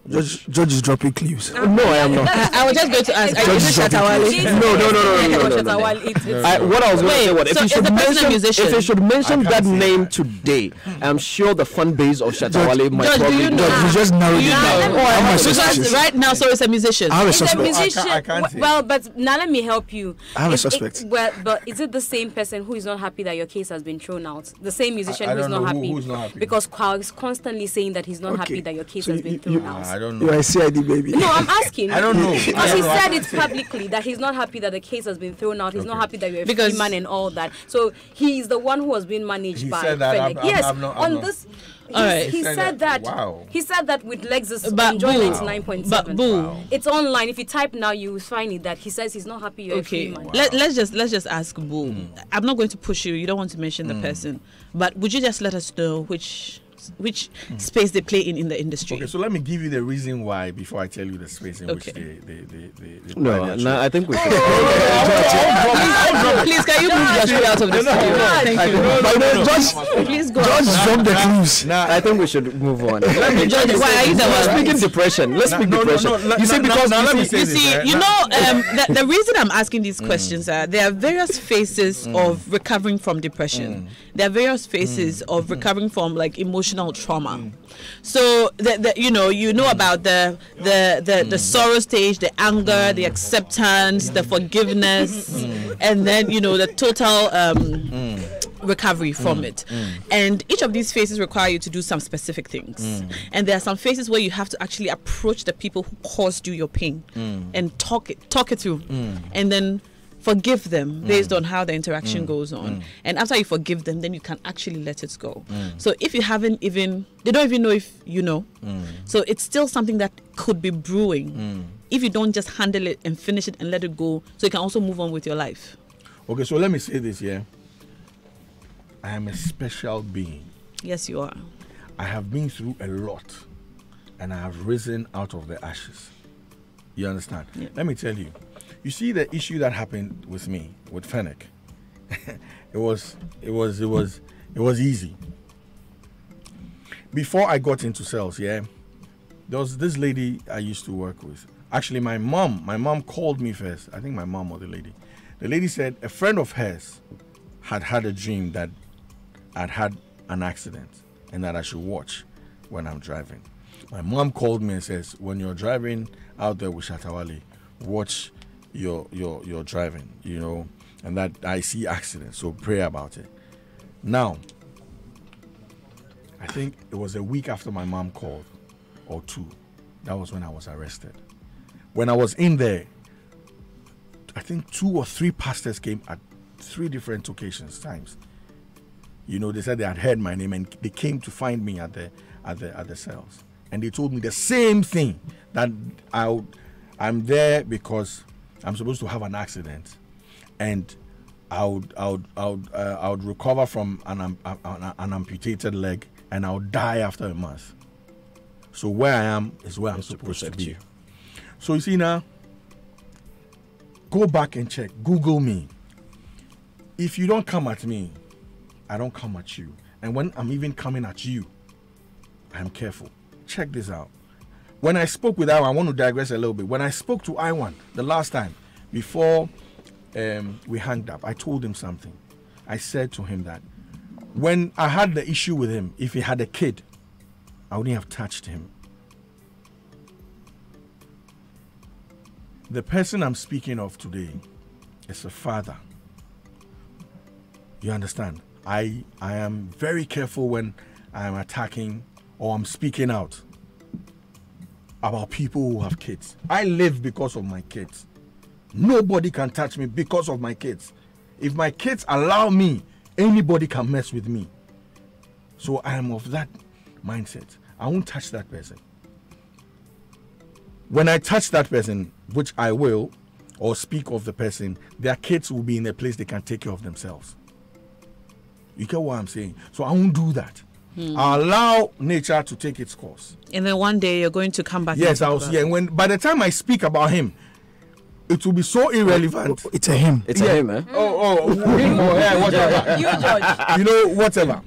Judge is dropping clues. No, I am not. I was just going to ask. Are you Shatta Wale? No. What I was going to say was, if he should mention that name today, I'm sure the fan base of Shatta Wale might Judge, probably do you know? You just narrowed it down. I'm a Because suspicious. right now, so it's a musician. I have a It's a suspect. musician. I can't say. Well, but now let me help you. I have a It- suspect. But is it the same person who is not happy that your case has been thrown out? The same musician I who's don't not know happy? who's not happy. Because Kwao is constantly saying that he's not Okay. happy that your case So has been you- thrown you- out. I don't You know. are a CID baby. No, I'm asking. I don't know. Because I he don't know. said it publicly that he's not happy that the case has been thrown out. He's not Okay. happy that you're a Because- free man and all that. So he's the one who was being managed He by said that. Fenech. I'm Yes, not- on I'm not- this. All right. He said that. Wow. He said that with Lexus But enjoyment boo. 9.7. But boo. It's online. If you type now, you will find it that he says he's not happy you're a free Okay, man. let's just ask Boo. I'm not going to push you. You don't want to mention the person, but would you just let us know which space they play in the industry. Okay, so let me give you the reason why before I tell you the space in which they No, I think we should. Please, can you move Joshua out of the studio? Thank you. Please go. Just drop the clues. I think we should move on. Judge, why are you the one? Speaking depression. Let's speak depression. You see, because let me say You this, see, right? you know, the reason I'm asking these questions are there are various phases of recovering from depression. There are various phases of recovering from like emotional trauma. So you know about the sorrow stage, the anger, the acceptance, the forgiveness, and then the total recovery from it. And each of these phases require you to do some specific things. And there are some phases where you have to actually approach the people who caused you your pain and talk it through, and then forgive them based on how the interaction goes on. And after you forgive them, then you can actually let it go. So if you haven't even, they don't even know if you know. So it's still something that could be brewing if you don't just handle it and finish it and let it go, so you can also move on with your life. Okay, so let me say this here. I am a special being. Yes, you are. I have been through a lot, and I have risen out of the ashes. You understand? Yeah. Let me tell you. You see the issue that happened with me with Fennec. it was easy. Before I got into sales, there was this lady I used to work with. Actually, my mom called me first. I think my mom or the lady. The lady said a friend of hers had a dream that I'd had an accident and that I should watch when I'm driving. My mom called me and says, when you're driving out there with Shatawale, watch your driving, and that I see accidents, so pray about it. Now, I think it was a week after my mom called, or 2. That was when I was arrested. When I was in there, I think 2 or 3 pastors came at 3 different times. They said they had heard my name and they came to find me at the cells, and they told me the same thing, that I'm there because I'm supposed to have an accident, and I would recover from an amputated leg, and I'll die after a month. So where I am is where I'm supposed to be. So you see now, go back and check. Google me. If you don't come at me, I don't come at you. And when I'm even coming at you, I'm careful. Check this out. When I spoke with Iwan, I want to digress a little bit. When I spoke to Iwan the last time, before we hung up, I told him something. I said to him that when I had the issue with him, if he had a kid, I wouldn't have touched him. The person I'm speaking of today is a father. You understand? I am very careful when I am attacking or I'm speaking out about people who have kids. I live because of my kids. Nobody can touch me because of my kids. If my kids allow me, anybody can mess with me. So I am of that mindset. I won't touch that person. When I touch that person, which I will, or speak of the person, their kids will be in a place they can take care of themselves. You get what I'm saying? So I won't do that. I'll allow nature to take its course. And then one day you're going to come back. Yes, I'll see. And when by the time I speak about him, it will be so irrelevant. It's a him. It's a him, eh? Yeah, whatever. You judge. Whatever.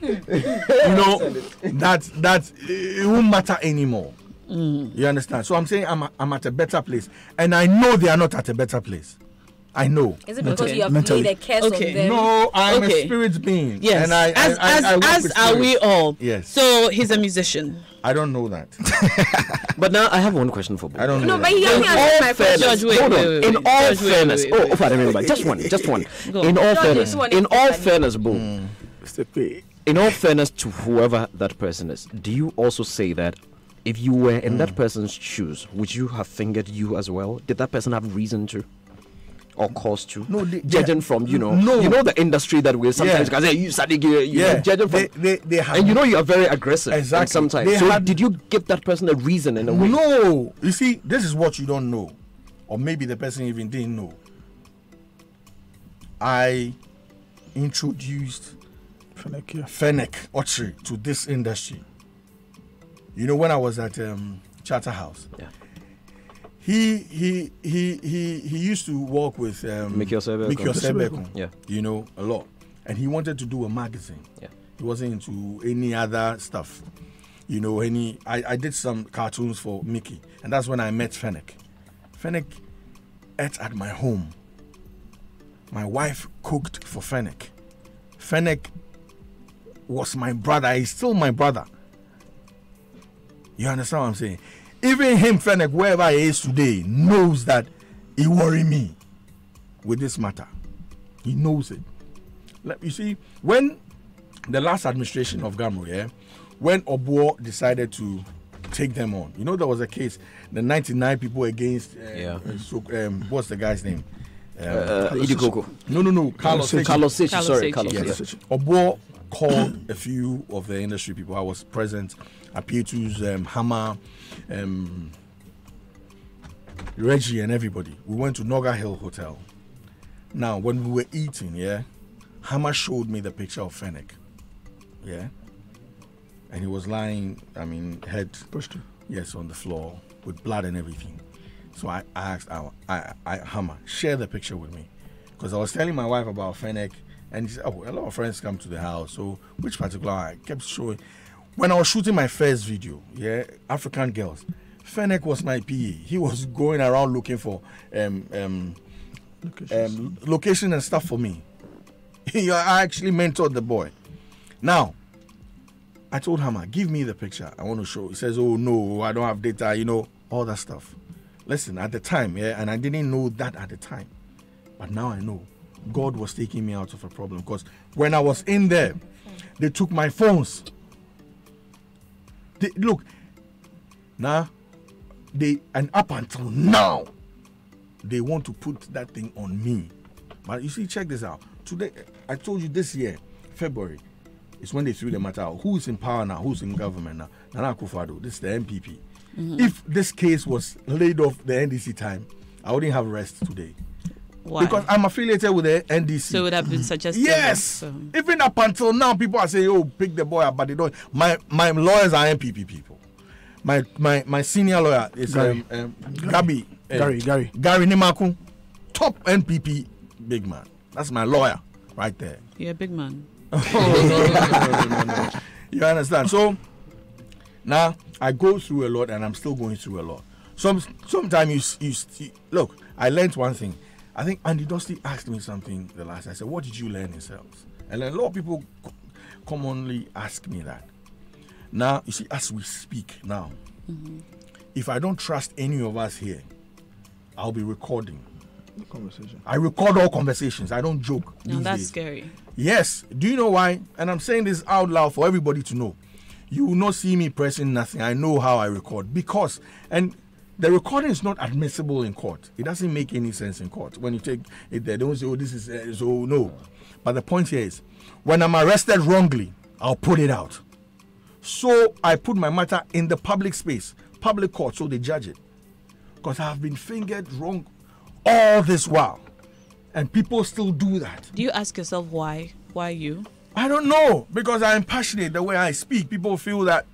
That it won't matter anymore. You understand? So I'm saying I'm at a better place, and I know they are not at a better place. I know. Is it because Okay. you have Mentally. laid a curse Okay. on them? No, I'm Okay. a spirit being. Yes, And I work as with are we spirits. all. Yes. So he's a musician. I don't know that. But now I have one question for both. I don't know. No, that. but he hasn't answered my question. Judge, wait, Hold on. wait, wait, In wait. all Judge, wait, fairness, wait, wait, if I remember, just one. Go. In all Judge, fairness, this one in is all funny. fairness, Boo. Mr. P. In all fairness to whoever that person is, do you also say that if you were in that person's shoes, would you have fingered you as well? Did that person have reason to? Or cause to? No, judging from, No. the industry that we sometimes can say, you Sadiq, judging from. They have. And you are very aggressive. Exactly. Sometimes. They So had- did you give that person a reason in a way? No. You see, this is what you don't know. Or maybe the person even didn't know. I introduced Fennec, yeah. Fennec Ochi to this industry You know, when I was at Charterhouse, Yeah. he used to work with Mickey Osebekon, Yeah. you know, a lot. And he wanted to do a magazine. Yeah. He wasn't into any other stuff. You know, I did some cartoons for Mickey, and that's when I met Fennec. Fennec ate at my home. My wife cooked for Fennec. Fennec was my brother. He's still my brother. You understand what I'm saying? Even him, Fennec, wherever he is today, knows that he worried me with this matter. He knows it. You see, when the last administration of Gamro, yeah, when Obuo decided to take them on, you know, there was a case, the 99 people against, what's the guy's name? Idikoko. No, Carlos Sechi. Sorry, Sechi. Carlos. Yes. Yeah. Obuo called a few of the industry people. I was present. Apietu's, Hammer, Reggie, and everybody. We went to Noga Hill Hotel. Now, when we were eating, yeah, Hammer showed me the picture of Fennec. Yeah. And he was lying, head Pushed. yes, on the floor with blood and everything. So I asked Hammer, share the picture with me. Because I was telling my wife about Fennec, and she said, oh, a lot of friends come to the house. So which particular, I kept showing. When I was shooting my first video, yeah, African Girls, Fennec was my PA. He was going around looking for location and stuff for me. I actually mentored the boy. Now, I told Hammer, give me the picture. I want to show. He says, oh, no, I don't have data, you know, all that stuff. Listen, at the time, yeah, and I didn't know that at the time. But now I know. God was taking me out of a problem. Because when I was in there, they took my phones. Look, now, and up until now, they want to put that thing on me. But you see, check this out. Today, I told you this year, February, is when they threw the matter out. Who's in power now? Who's in government now? Nana Akufo-Addo. This is the MPP. Mm-hmm. If this case was laid off the NDC time, I wouldn't have rest today. Why? Because I'm affiliated with the NDC. So it would have been suggested. Yes. So. Even up until now, people are saying, oh, pick the boy up, but they don't. My lawyers are MPP people. My senior lawyer is Gary Nimakun, top NPP big man. That's my lawyer right there. You're a big man. No. You understand? So now I go through a lot, and I'm still going through a lot. Sometimes you look. I learned one thing. I think Andy Dusty asked me something the last. I said, "What did you learn in sales?" And a lot of people commonly ask me that. Now you see, as we speak now, if I don't trust any of us here, I'll be recording. Conversation. I record all conversations. I don't joke. No, these that's days. scary. Yes. Do you know why? And I'm saying this out loud for everybody to know. You will not see me pressing nothing. I know how I record because, and the recording is not admissible in court. It doesn't make any sense in court. When you take it, they don't say, oh, this is, so no. But the point here is, when I'm arrested wrongly, I'll put it out. So I put my matter in the public space, public court, so they judge it. Because I have been fingered wrong all this while. And people still do that. Do you ask yourself why? Why you? I don't know, because I'm passionate the way I speak. People feel that,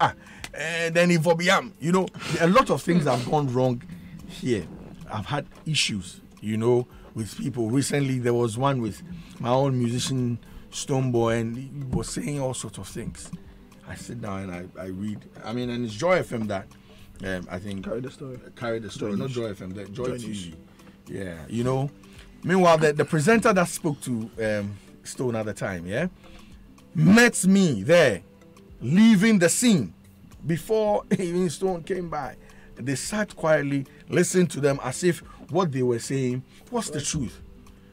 then if Obiam, you know, a lot of things have gone wrong here. I've had issues, you know, with people. Recently, there was one with my own musician, Stoneboy, and he was saying all sorts of things. I sit down and I read. I mean, and it's Joy FM that I think Carry the story. Not Joy FM, that Joy TV. Yeah, you know. Meanwhile, the presenter that spoke to Stone at the time, yeah, met me there, leaving the scene before even Stone came by. They sat quietly, listened to them as if what they were saying was the truth.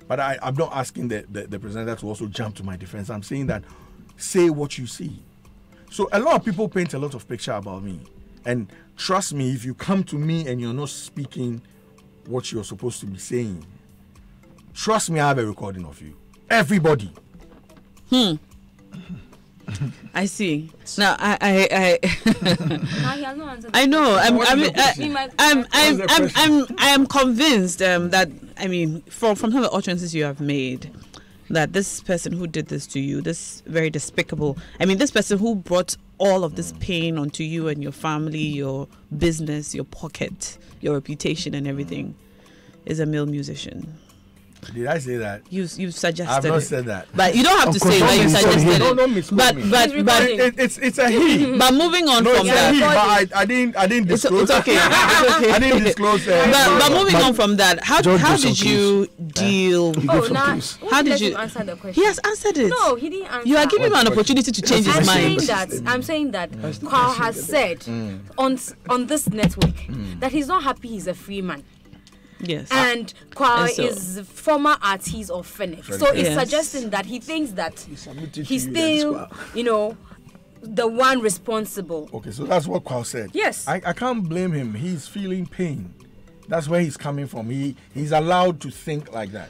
But I'm not asking the presenter to also jump to my defense. I'm saying that say what you see. So a lot of people paint a lot of picture about me. And trust me, if you come to me and you're not speaking what you're supposed to be saying, trust me, I have a recording of you. Everybody. I see. Now I I know. I am convinced that, I mean, from some of the utterances you have made, that this person who did this to you, this very despicable, this person who brought all of this pain onto you and your family, your business, your pocket, your reputation and everything, is a male musician? Did I say that? You suggested I've not it. said that. But you don't have to say course, that you don't suggested misquote it. Don't misquote me. But It's a he. but moving on No, from it's a that. he. But I didn't It's disclose. okay. It's okay. I didn't disclose. But moving on from that, how George did Joseph you deal? Oh, now How did you answer the question? He has answered it. No, he didn't answer. You are giving him an opportunity to change his mind. I'm saying that Kwao has said on this network that he's not happy he's a free man. Yes. And Kwao And so- is former artist of Phoenix. So it's Yes. suggesting that he thinks that submitted he's to you, that is still, why. the one responsible. Okay, so that's what Kwao said. Yes. I can't blame him. He's feeling pain. That's where he's coming from. He's allowed to think like that.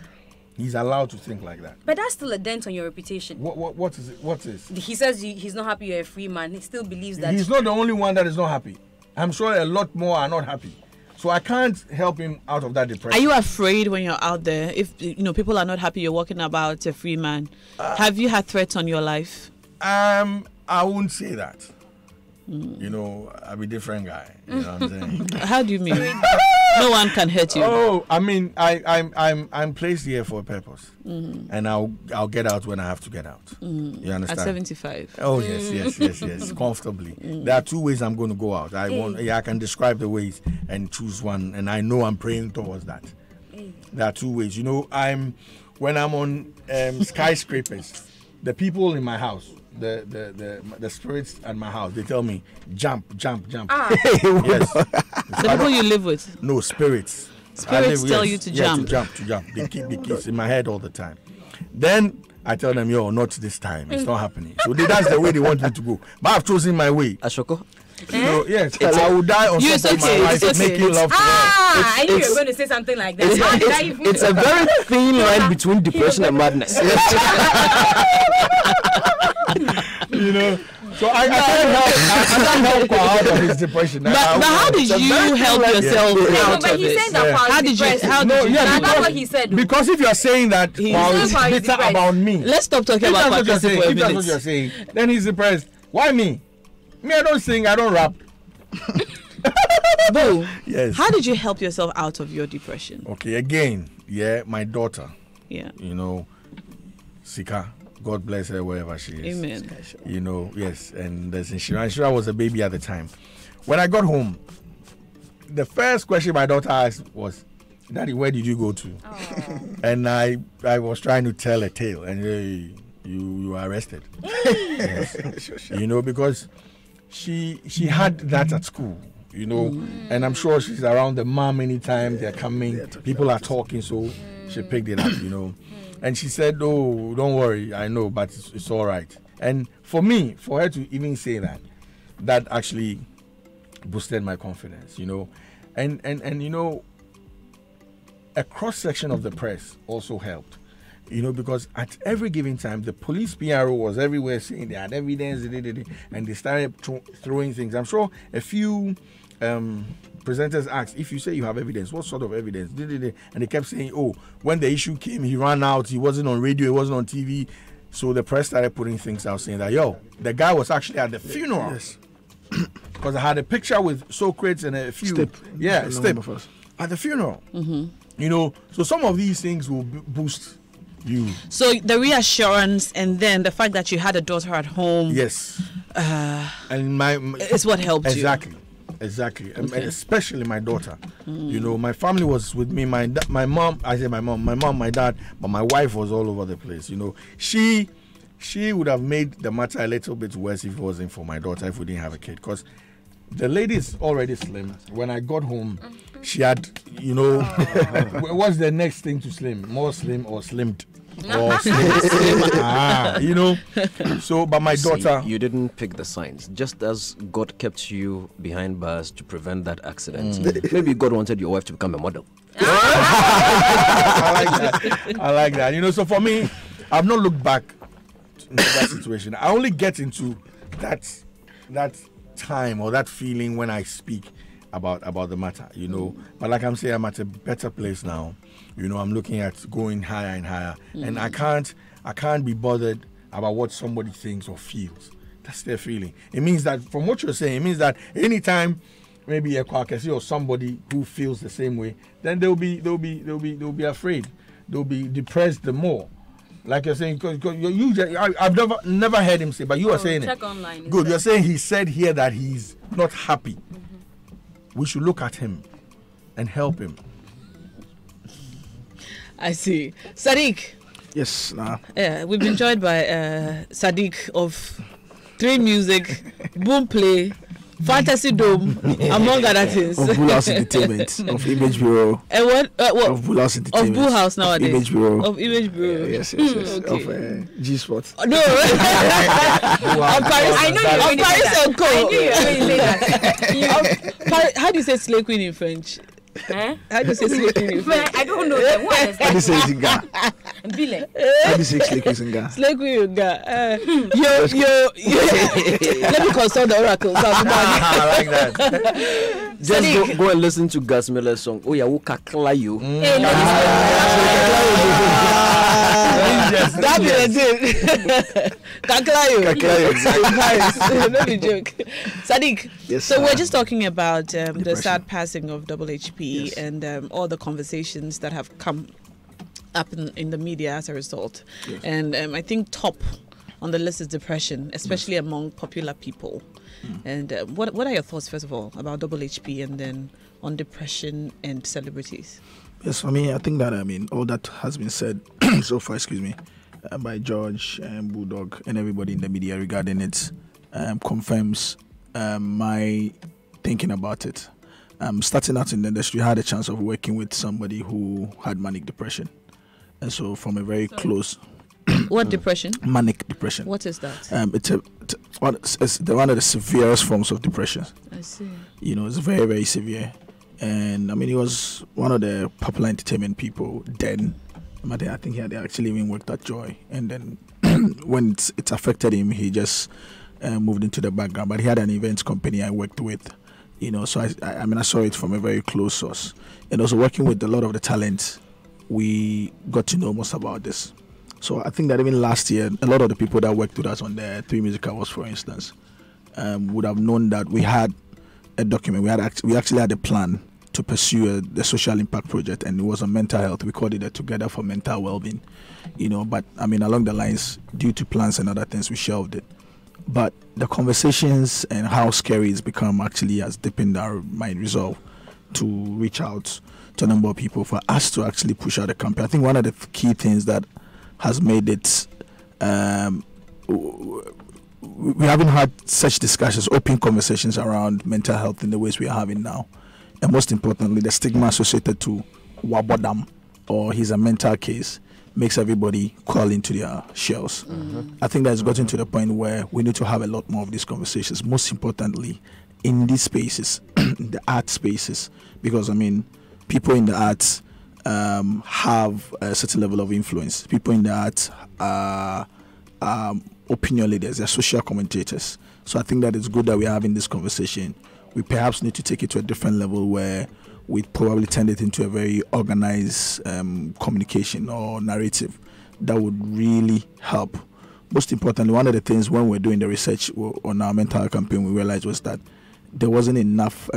He's allowed to think like that. But that's still a dent on your reputation. What is it? What is? He says he's not happy you're a free man. He still believes that. He's not the only one that is not happy. I'm sure a lot more are not happy. So I can't help him out of that depression. Are you afraid when you're out there, if people are not happy, you're walking about a free man? Have you had threats on your life? I wouldn't say that. I'm a different guy. You know what I'm saying? How do you mean? No one can hurt you. Oh, I'm placed here for a purpose, and I'll get out when I have to get out. You understand? At 75. Oh yes, comfortably. There are two ways I'm going to go out. I can describe the ways and choose one, and I know I'm praying towards that. There are two ways. When I'm on skyscrapers, the people in my house, the spirits at my house, they tell me jump. Yes. The people you live with. No, spirits. Spirits tell you to jump. To jump. They keep the keys in my head all the time. Then I tell them, not this time. It's not happening. So that's the way they want me to go. But I've chosen my way. Ashoko, Yes, I will die on top of my wife making love to her. I knew you were going to say something like that. How did I even- it's a very thin line between depression and madness. So I can't help Kwao out of his depression. But how did you help yourself out but of he's saying it? that Kwao How is did you? depressed. How No, did you? yeah, That's because- what he said. Because if you're saying that Kwao is Kwao is bitter depressed. about me, Let's stop talking if about that's what you're Kwakasi saying, for a if that's what you're minute. saying, then he's depressed. Why me? Me, I don't sing, I don't rap. Boo, Yes. how did you help yourself out of your depression? Okay, again, my daughter, Yeah. Sika, God bless her wherever she is. Amen. Yes, and there's Inshira was a baby at the time. When I got home, the first question my daughter asked was, Daddy, where did you go to? And I was trying to tell a tale, and you were arrested. Yes. Because she had that at school, and I'm sure she's around the mom anytime they're coming, people are talking, so she picked it up, And she said, "Oh, don't worry, I know, but it's all right." And for her to even say that actually boosted my confidence, And a cross section of the press also helped, because at every given time the police PRO was everywhere saying they had evidence, and they started throwing things. I'm sure a few presenters asked, if you say you have evidence, what sort of evidence? And they kept saying, when the issue came, he ran out, he wasn't on radio, he wasn't on TV. So the press started putting things out saying that, the guy was actually at the funeral. Yes. Because I had a picture with Socrates and a few. Step. Step. At the funeral. So some of these things will boost you. So the reassurance and then the fact that you had a daughter at home. Yes. And is what helped exactly. Exactly. And especially my daughter. My family was with me. My mom, my dad, but my wife was all over the place. She would have made the matter a little bit worse if it wasn't for my daughter, if we didn't have a kid. Because the lady is already slim. When I got home, she had, what's the next thing to slim? More slim or slimmed? Or slim. So, but my daughter... You didn't pick the signs. Just as God kept you behind bars to prevent that accident, maybe God wanted your wife to become a model. I like that. So for me, I've not looked back into that situation. I only get into that time or that feeling when I speak about the matter, you know. But like I'm saying, I'm at a better place now. You know, I'm looking at going higher and higher, and I can't be bothered about what somebody thinks or feels. That's their feeling. It means that, from what you're saying, it means that anytime maybe a Kwakesi or somebody who feels the same way, then they'll be afraid. They'll be depressed the more. Like you're saying, because I've never heard him say, but you are saying check it. Online. Good. You're saying he said here that he's not happy. We should look at him and help him. I see. Sadiq. Yes, nah. Yeah, we've been joined by Sadiq of 3 Music, Boom Play, Fantasy Dome, among other things. Of Bull House Entertainment, of Image Bureau. And what? Of Bull House Entertainment. Of Bull House nowadays. Of Image Bureau. Of Image Bureau. Yes. Okay. Of G Sport. No. Of Paris. I know you're going to say Paris that. and Co. I knew you were going to say that. How do you say Slay Queen in French? Huh? How do you say Slay Queen in French? I don't know them. What is How do you that? say Zinga? Bile. How do you say Slick Zinga? Slay Queen Yoga. Let me consult the oracles. I like that. Just go and listen to Gus Miller's song. Oh yeah, Kakla you. Hey, That be the Kaklayo. Paris. No be joke. Sadiq. Yes, So sir. we're just talking about the Depression. sad passing of Double HP Yes. and all the conversations that have come up in the media as a result. Yes. And I think top on the list is depression, especially among popular people. And what are your thoughts, first of all, about Double HP and then on depression and celebrities? Yes, for me, I think that, all that has been said so far, by George and Bulldog and everybody in the media regarding it confirms my thinking about it. Starting out in the industry, I had a chance of working with somebody who had manic depression. And so from a very close... What depression? Manic depression. What is that? It's one of the severest forms of depression. I see. You know, it's very, very severe. And he was one of the popular entertainment people then. I think he had actually even worked at Joy. And then when it affected him, he just moved into the background. But he had an events company I worked with, you know, so I saw it from a very close source. And also working with a lot of the talent, we got to know most about this. So I think that even last year, a lot of the people that worked with us on the 3 Music Awards, for instance, would have known that we had a document. We actually had a plan to pursue the social impact project, and it was on mental health. We called it a Together for Mental Wellbeing, you know. But along the lines, due to plans and other things, we shelved it. But the conversations and how scary it's become actually has deepened our mind resolve to reach out to a number of people for us to actually push out the campaign. I think one of the key things that has made it, we haven't had such discussions, open conversations around mental health in the ways we are having now. And most importantly, the stigma associated to Wabodam or he's a mental case makes everybody crawl into their shells. I think that's gotten to the point where we need to have a lot more of these conversations, most importantly in these spaces, the art spaces, because people in the arts have a certain level of influence. People in the arts are opinion leaders, they're social commentators. So I think that it's good that we're having this conversation. We perhaps need to take it to a different level where we probably turn it into a very organized communication or narrative that would really help. Most importantly, one of the things when we're doing the research on our mental health campaign, we realized was that there wasn't enough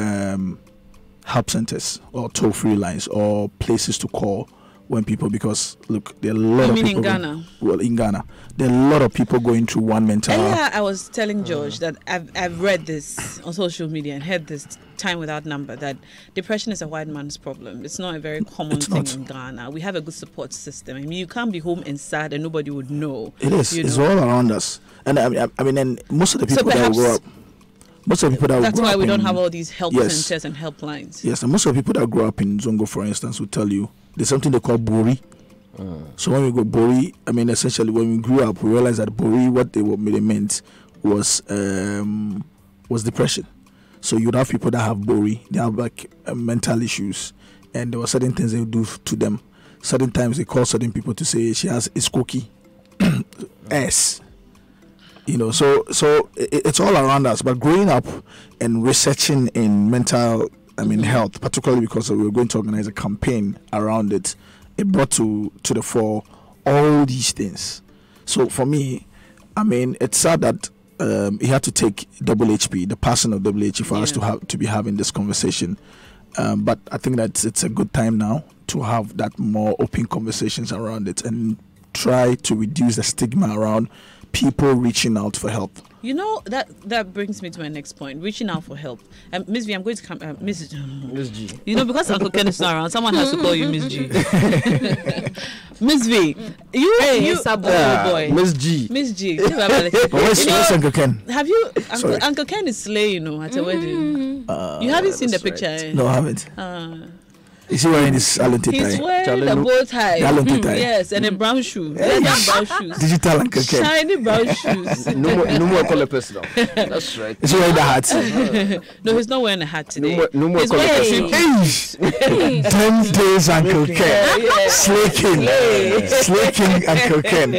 help centers or toll-free lines or places to call when people, because look, there are a lot of people. In Ghana? In Ghana, there are a lot of people going through one mental. Earlier, I was telling George that I've read this on social media and heard this time without number that depression is a white man's problem. It's not a very common thing in Ghana. We have a good support system. You can't be home and sad and nobody would know. It is. It's all around us, and and most of the people that grow up. Most of the people that that's grow why up we don't in, have all these help centers and helplines. Yes, and most of the people that grow up in Zongo, for instance, will tell you there's something they call Bori. So when we go Bori, essentially when we grew up, we realized that Bori, what they meant was depression. So you'd have people that have Bori, they have mental issues, and there were certain things they would do to them. Certain times they call certain people to say she has iskoki, S. You know, so it's all around us. But growing up and researching in mental health, particularly because we were going to organize a campaign around it. It brought to the fore all these things. So for me, it's sad that he had to take WHP, the person of WHP, for us to be having this conversation. But I think that it's a good time now to have that more open conversations around it and try to reduce the stigma around people reaching out for help. That brings me to my next point, reaching out for help. Miss V, I'm going to come, Miss G. Because Uncle Ken is not around, someone has to call you Miss G. Miss V, boy. Miss G. Miss G. Where's Uncle Ken? Have you, Uncle Ken is slaying, at a wedding. You haven't seen the picture, eh? No, I haven't. Is he wearing his Allen tie? He's wearing the bow tie. The Allen tie. Yes, and a brown shoe. Brown shoes. Digital Uncle Ken. Shiny brown shoes. No more color personal. That's right. Is he wearing the hat? No, he's not wearing a hat today. No more he's color wearing personal. 10 days Uncle Ken. Slaking Uncle Ken.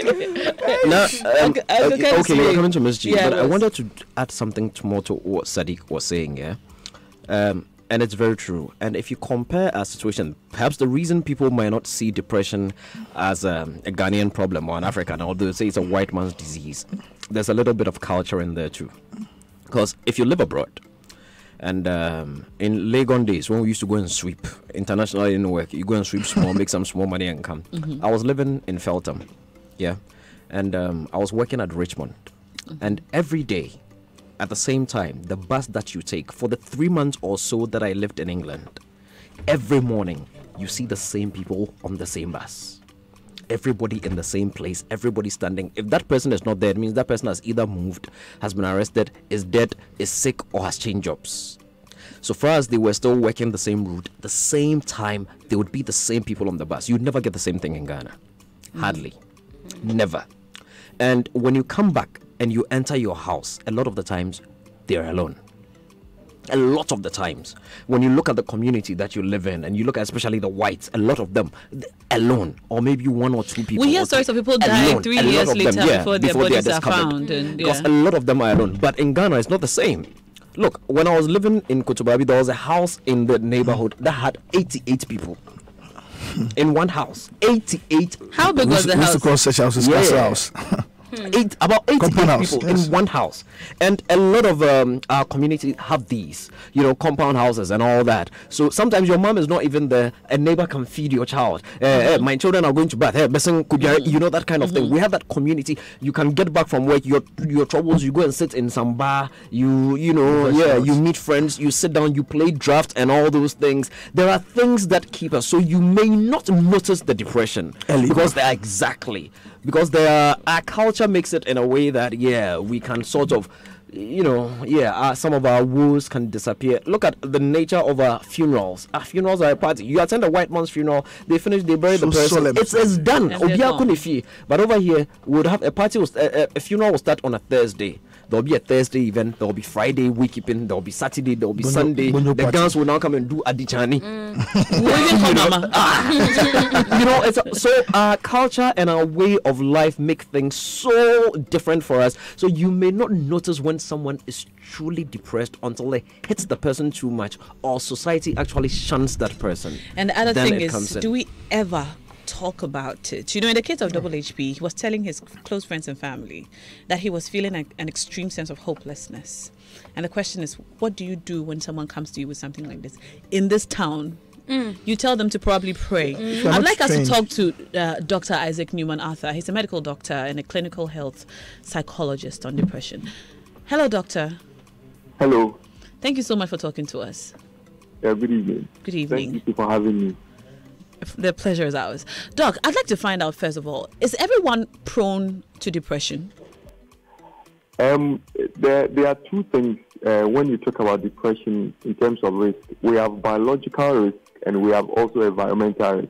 Now, okay, you're coming to Miss G, Yeah, but I wanted to add something more to what Sadiq was saying, yeah? And it's very true. And if you compare our situation, perhaps the reason people might not see depression as a Ghanaian problem or an African, although they say it's a white man's disease, there's a little bit of culture in there too. Because if you live abroad, and in Legon days, when we used to go and sweep, internationally in work, you go and sweep small, make some small money and come. I was living in Feltham, yeah, and I was working at Richmond. And every day, at the same time, the bus that you take for the 3 months or so that I lived in England, every morning you see the same people on the same bus. Everybody in the same place, everybody standing. If that person is not there, it means that person has either moved, has been arrested, is dead, is sick, or has changed jobs. So far as they were still working the same route, the same time, they would be the same people on the bus. You'd never get the same thing in Ghana. Hardly. Never. And when you come back, and you enter your house, a lot of the times they're alone. A lot of the times, when you look at the community that you live in, and you look at especially the whites, a lot of them alone, or maybe 1 or 2 people. We hear stories of people dying 3 years later before their bodies are found. Because a lot of them are alone. But in Ghana, it's not the same. Look, when I was living in Kotobabi, there was a house in the neighborhood that had 88 people. In one house, 88. How big was the house? We used to call such houses Castle House. About 88 Compound people house, in one house, and a lot of our community have these, compound houses and all that. So sometimes your mom is not even there. A neighbor can feed your child. My children are going to bath. That kind of thing. We have that community. You can get back from work, your troubles. You go and sit in some bar. You meet friends. You sit down. You play draft and all those things. There are things that keep us. So you may not notice the depression because our culture makes it in a way that we can sort of some of our woes can disappear. Look at the nature of our funerals. Our funerals are a party. You attend a white man's funeral, they finish, they bury the person, it's done. But over here we would have a party. A funeral will start on a Thursday. There'll be a Thursday event, there'll be Friday wakekeeping, there'll be Saturday, there'll be Sunday. The girls will now come and do Adichani. So our culture and our way of life make things so different for us. So you may not notice when someone is truly depressed until it hits the person too much, or society actually shuns that person. And the other thing is, do we ever talk about it? In the case of WHP, he was telling his close friends and family that he was feeling an extreme sense of hopelessness. And the question is, what do you do when someone comes to you with something like this? In this town, you tell them to probably pray. I'd like us to talk to Dr. Isaac Newman Arthur. He's a medical doctor and a clinical health psychologist on depression. Hello, doctor. Hello. Thank you so much for talking to us. Good evening. Good evening. Thank you for having me. The pleasure is ours. Doc, I'd like to find out, first of all, is everyone prone to depression? There are 2 things when you talk about depression in terms of risk. We have biological risk and we have also environmental risk.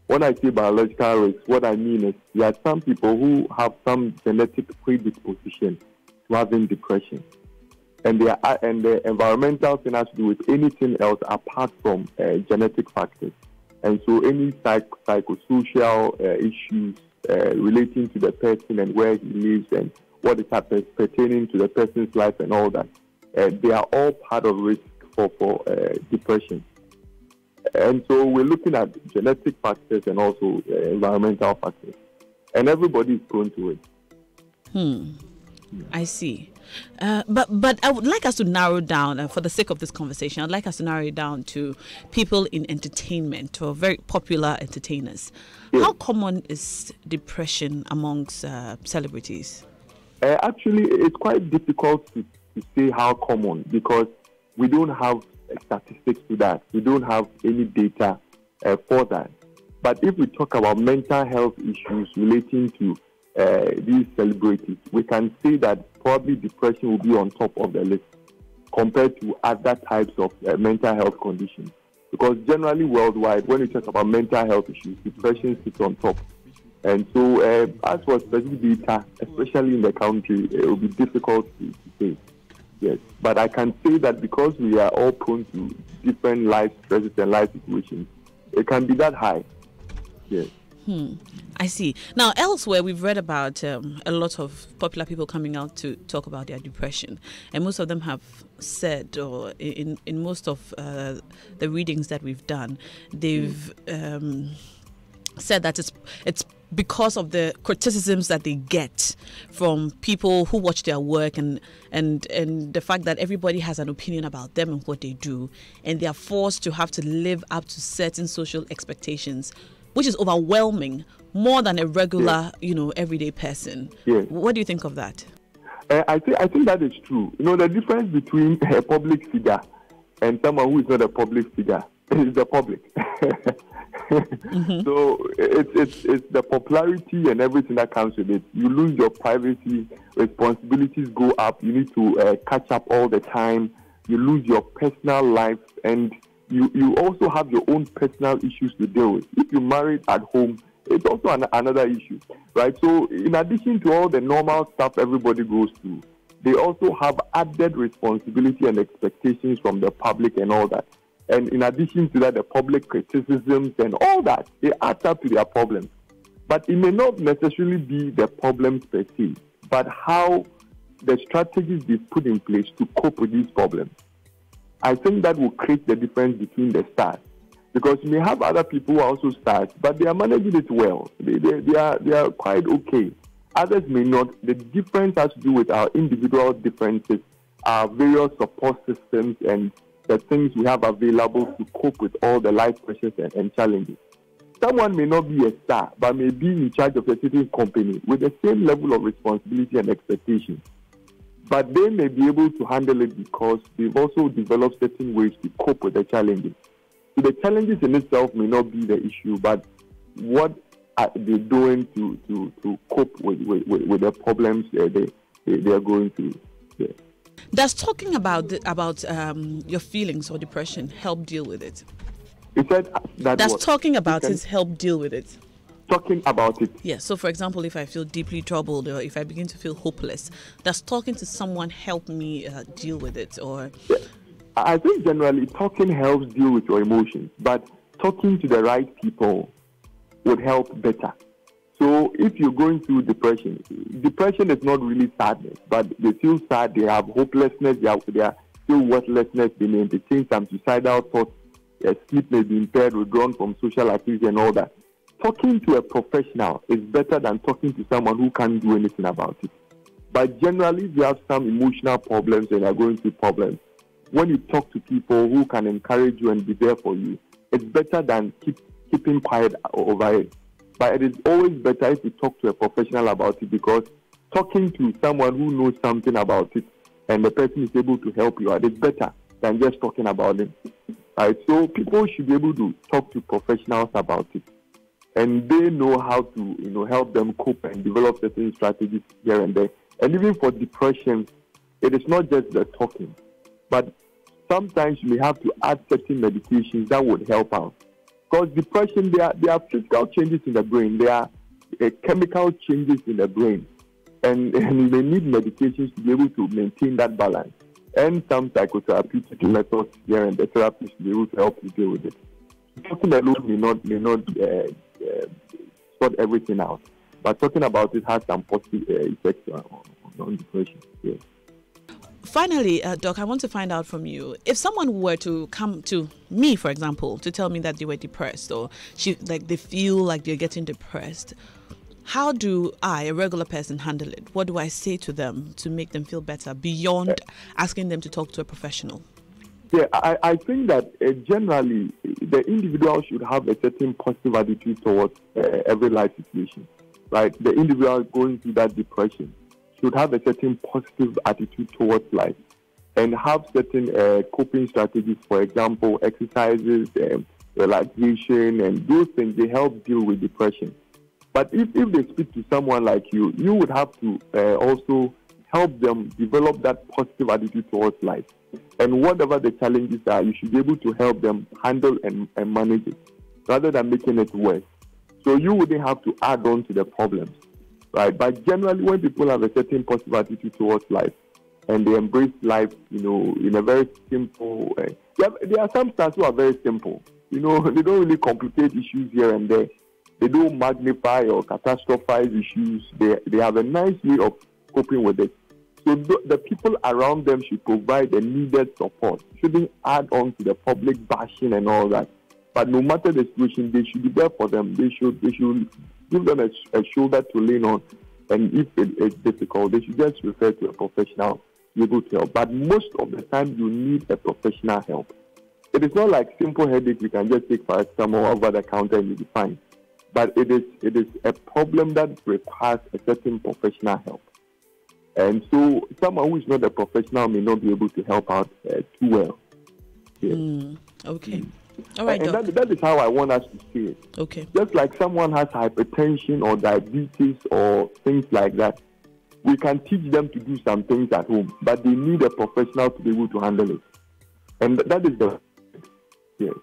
When I say biological risk, what I mean is there are some people who have some genetic predisposition to having depression. And the environmental thing has to do with anything else apart from genetic factors. And so any psychosocial issues relating to the person and where he lives and what is pertaining to the person's life and all that, they are all part of risk for depression. And so we're looking at genetic factors and also environmental factors. And everybody is prone to it. I see. But I would like us to narrow down, for the sake of this conversation, I'd like us to narrow it down to people in entertainment or very popular entertainers. Yes. How common is depression amongst celebrities? Actually, it's quite difficult to say how common, because we don't have statistics to that. We don't have any data for that. But if we talk about mental health issues relating to these celebrities, we can say that probably depression will be on top of the list compared to other types of mental health conditions. Because generally worldwide, when we talk about mental health issues, depression sits on top. And so as for specific data, especially in the country, it will be difficult to say. Yes, but I can say that because we are all prone to different life stresses and life situations, it can be that high. Yes. I see. Now, elsewhere, we've read about a lot of popular people coming out to talk about their depression. And most of them have said, or in most of the readings that we've done, they've said that it's because of the criticisms that they get from people who watch their work and the fact that everybody has an opinion about them and what they do. And they are forced to have to live up to certain social expectations, which is overwhelming, more than a regular, everyday person. Yes. What do you think of that? I think that is true. The difference between a public figure and someone who is not a public figure is the public. Mm-hmm. So it's the popularity and everything that comes with it. You lose your privacy, responsibilities go up. You need to catch up all the time. You lose your personal life, and you also have your own personal issues to deal with. If you're married at home, it's also another issue, right? So in addition to all the normal stuff everybody goes through, they also have added responsibility and expectations from the public and all that. And in addition to that, the public criticisms and all that, they add up to their problems. But it may not necessarily be the problems per se, but how the strategies they put in place to cope with these problems. I think that will create the difference between the stars. Because you may have other people who are also stars, but they are managing it well. They are quite okay. Others may not. The difference has to do with our individual differences, our various support systems, and the things we have available to cope with all the life pressures and challenges. Someone may not be a star, but may be in charge of a certain company with the same level of responsibility and expectation. But they may be able to handle it because they've also developed certain ways to cope with the challenges. So the challenges in itself may not be the issue, but what are they doing to cope with the problems they are going through? Yeah. Does talking about your feelings or depression help deal with it? You said that. Does talking about it help deal with it? Talking about it. Yeah. So, for example, if I feel deeply troubled or if I begin to feel hopeless, does talking to someone help me deal with it? Or yeah. I think generally talking helps deal with your emotions, but talking to the right people would help better. So if you're going through depression is not really sadness, but they feel sad, they have hopelessness, they are still worthlessness, they may entertain some suicidal thoughts, their sleep may be impaired, withdrawn from social activity and all that. Talking to a professional is better than talking to someone who can't do anything about it. But generally, if you have some emotional problems and are going through problems, when you talk to people who can encourage you and be there for you, it's better than keeping quiet over it. But it is always better if you talk to a professional about it, because talking to someone who knows something about it and the person is able to help you out is better than just talking about it. Right? So people should be able to talk to professionals about it. And they know how to help them cope and develop certain strategies here and there. And even for depression, it is not just the talking, but sometimes you may have to add certain medications that would help out. Because depression, there are physical changes in the brain, there are chemical changes in the brain, and you may need medications to be able to maintain that balance. And some psychotherapeutic methods here and the therapists to be able to help you deal with it. Talking alone may not sort everything out, but talking about it has some positive effects on depression. Yeah. finally, Doc, I want to find out from you, if someone were to come to me, for example, to tell me that they were depressed, or they feel like they're getting depressed, how do I, a regular person, handle it? What do I say to them to make them feel better beyond asking them to talk to a professional? Yeah, I think that generally the individual should have a certain positive attitude towards every life situation, right? The individual going through that depression should have a certain positive attitude towards life and have certain coping strategies, for example, exercises, relaxation, and those things, they help deal with depression. But if they speak to someone like you, you would have to also help them develop that positive attitude towards life. And whatever the challenges are, you should be able to help them handle and manage it rather than making it worse. So you wouldn't have to add on to the problems, right? But generally, when people have a certain positive attitude towards life and they embrace life, in a very simple way. There are some stars who are very simple. They don't really complicate issues here and there. They don't magnify or catastrophize issues. They have a nice way of coping with it. So the people around them should provide the needed support. Shouldn't add on to the public bashing and all that. But no matter the situation, they should be there for them. They should give them a shoulder to lean on. And if it's difficult, they should just refer to a professional to be able to help. But most of the time, you need a professional help. It is not like simple headache you can just take paracetamol over the counter and you'll be fine. But it is a problem that requires a certain professional help. And so someone who is not a professional may not be able to help out too well. Yes. Okay. All right, and that is how I want us to see it. Okay. Just like someone has hypertension or diabetes or things like that, we can teach them to do some things at home, but they need a professional to be able to handle it. And that is the... Yes.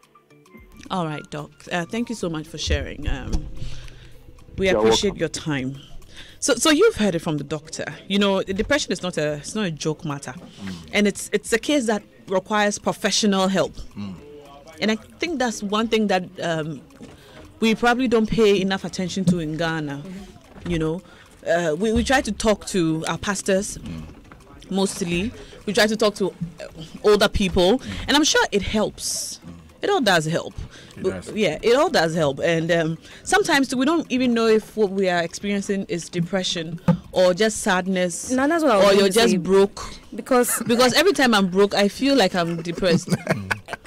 All right, Doc. Thank you so much for sharing. We You're appreciate welcome. your time. So you've heard it from the doctor. Depression is not a joke matter, and it's a case that requires professional help. And I think that's one thing that we probably don't pay enough attention to in Ghana. We try to talk to our pastors mostly. We try to talk to older people, and I'm sure it helps. It all does help. Yeah, it all does help. And sometimes we don't even know if what we are experiencing is depression or just sadness. No, that's what I was or going you're to just say. broke. Because every time I'm broke, I feel like I'm depressed.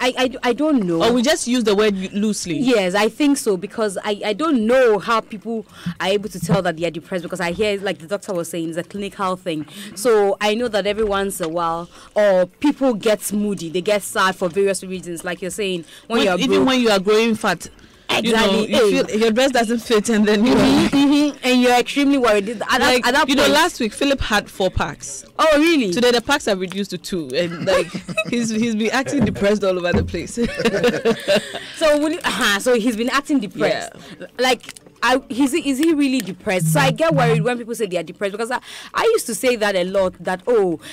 I don't know. Or we just use the word loosely. Yes, I think so, because I don't know how people are able to tell that they are depressed, because I hear, like the doctor was saying, it's a clinical thing. So I know that every once in a while, or people get moody, they get sad for various reasons, like you're saying, when you're even broke. when you are growing fat. Exactly. You feel your dress doesn't fit, and then and you're extremely worried. At that point, last week Philip had 4 packs. Oh, really? Today the packs are reduced to 2, and he's been acting depressed all over the place. So he's been acting depressed. Yeah. Is he really depressed? So I get worried when people say they are depressed, because I used to say that a lot, that,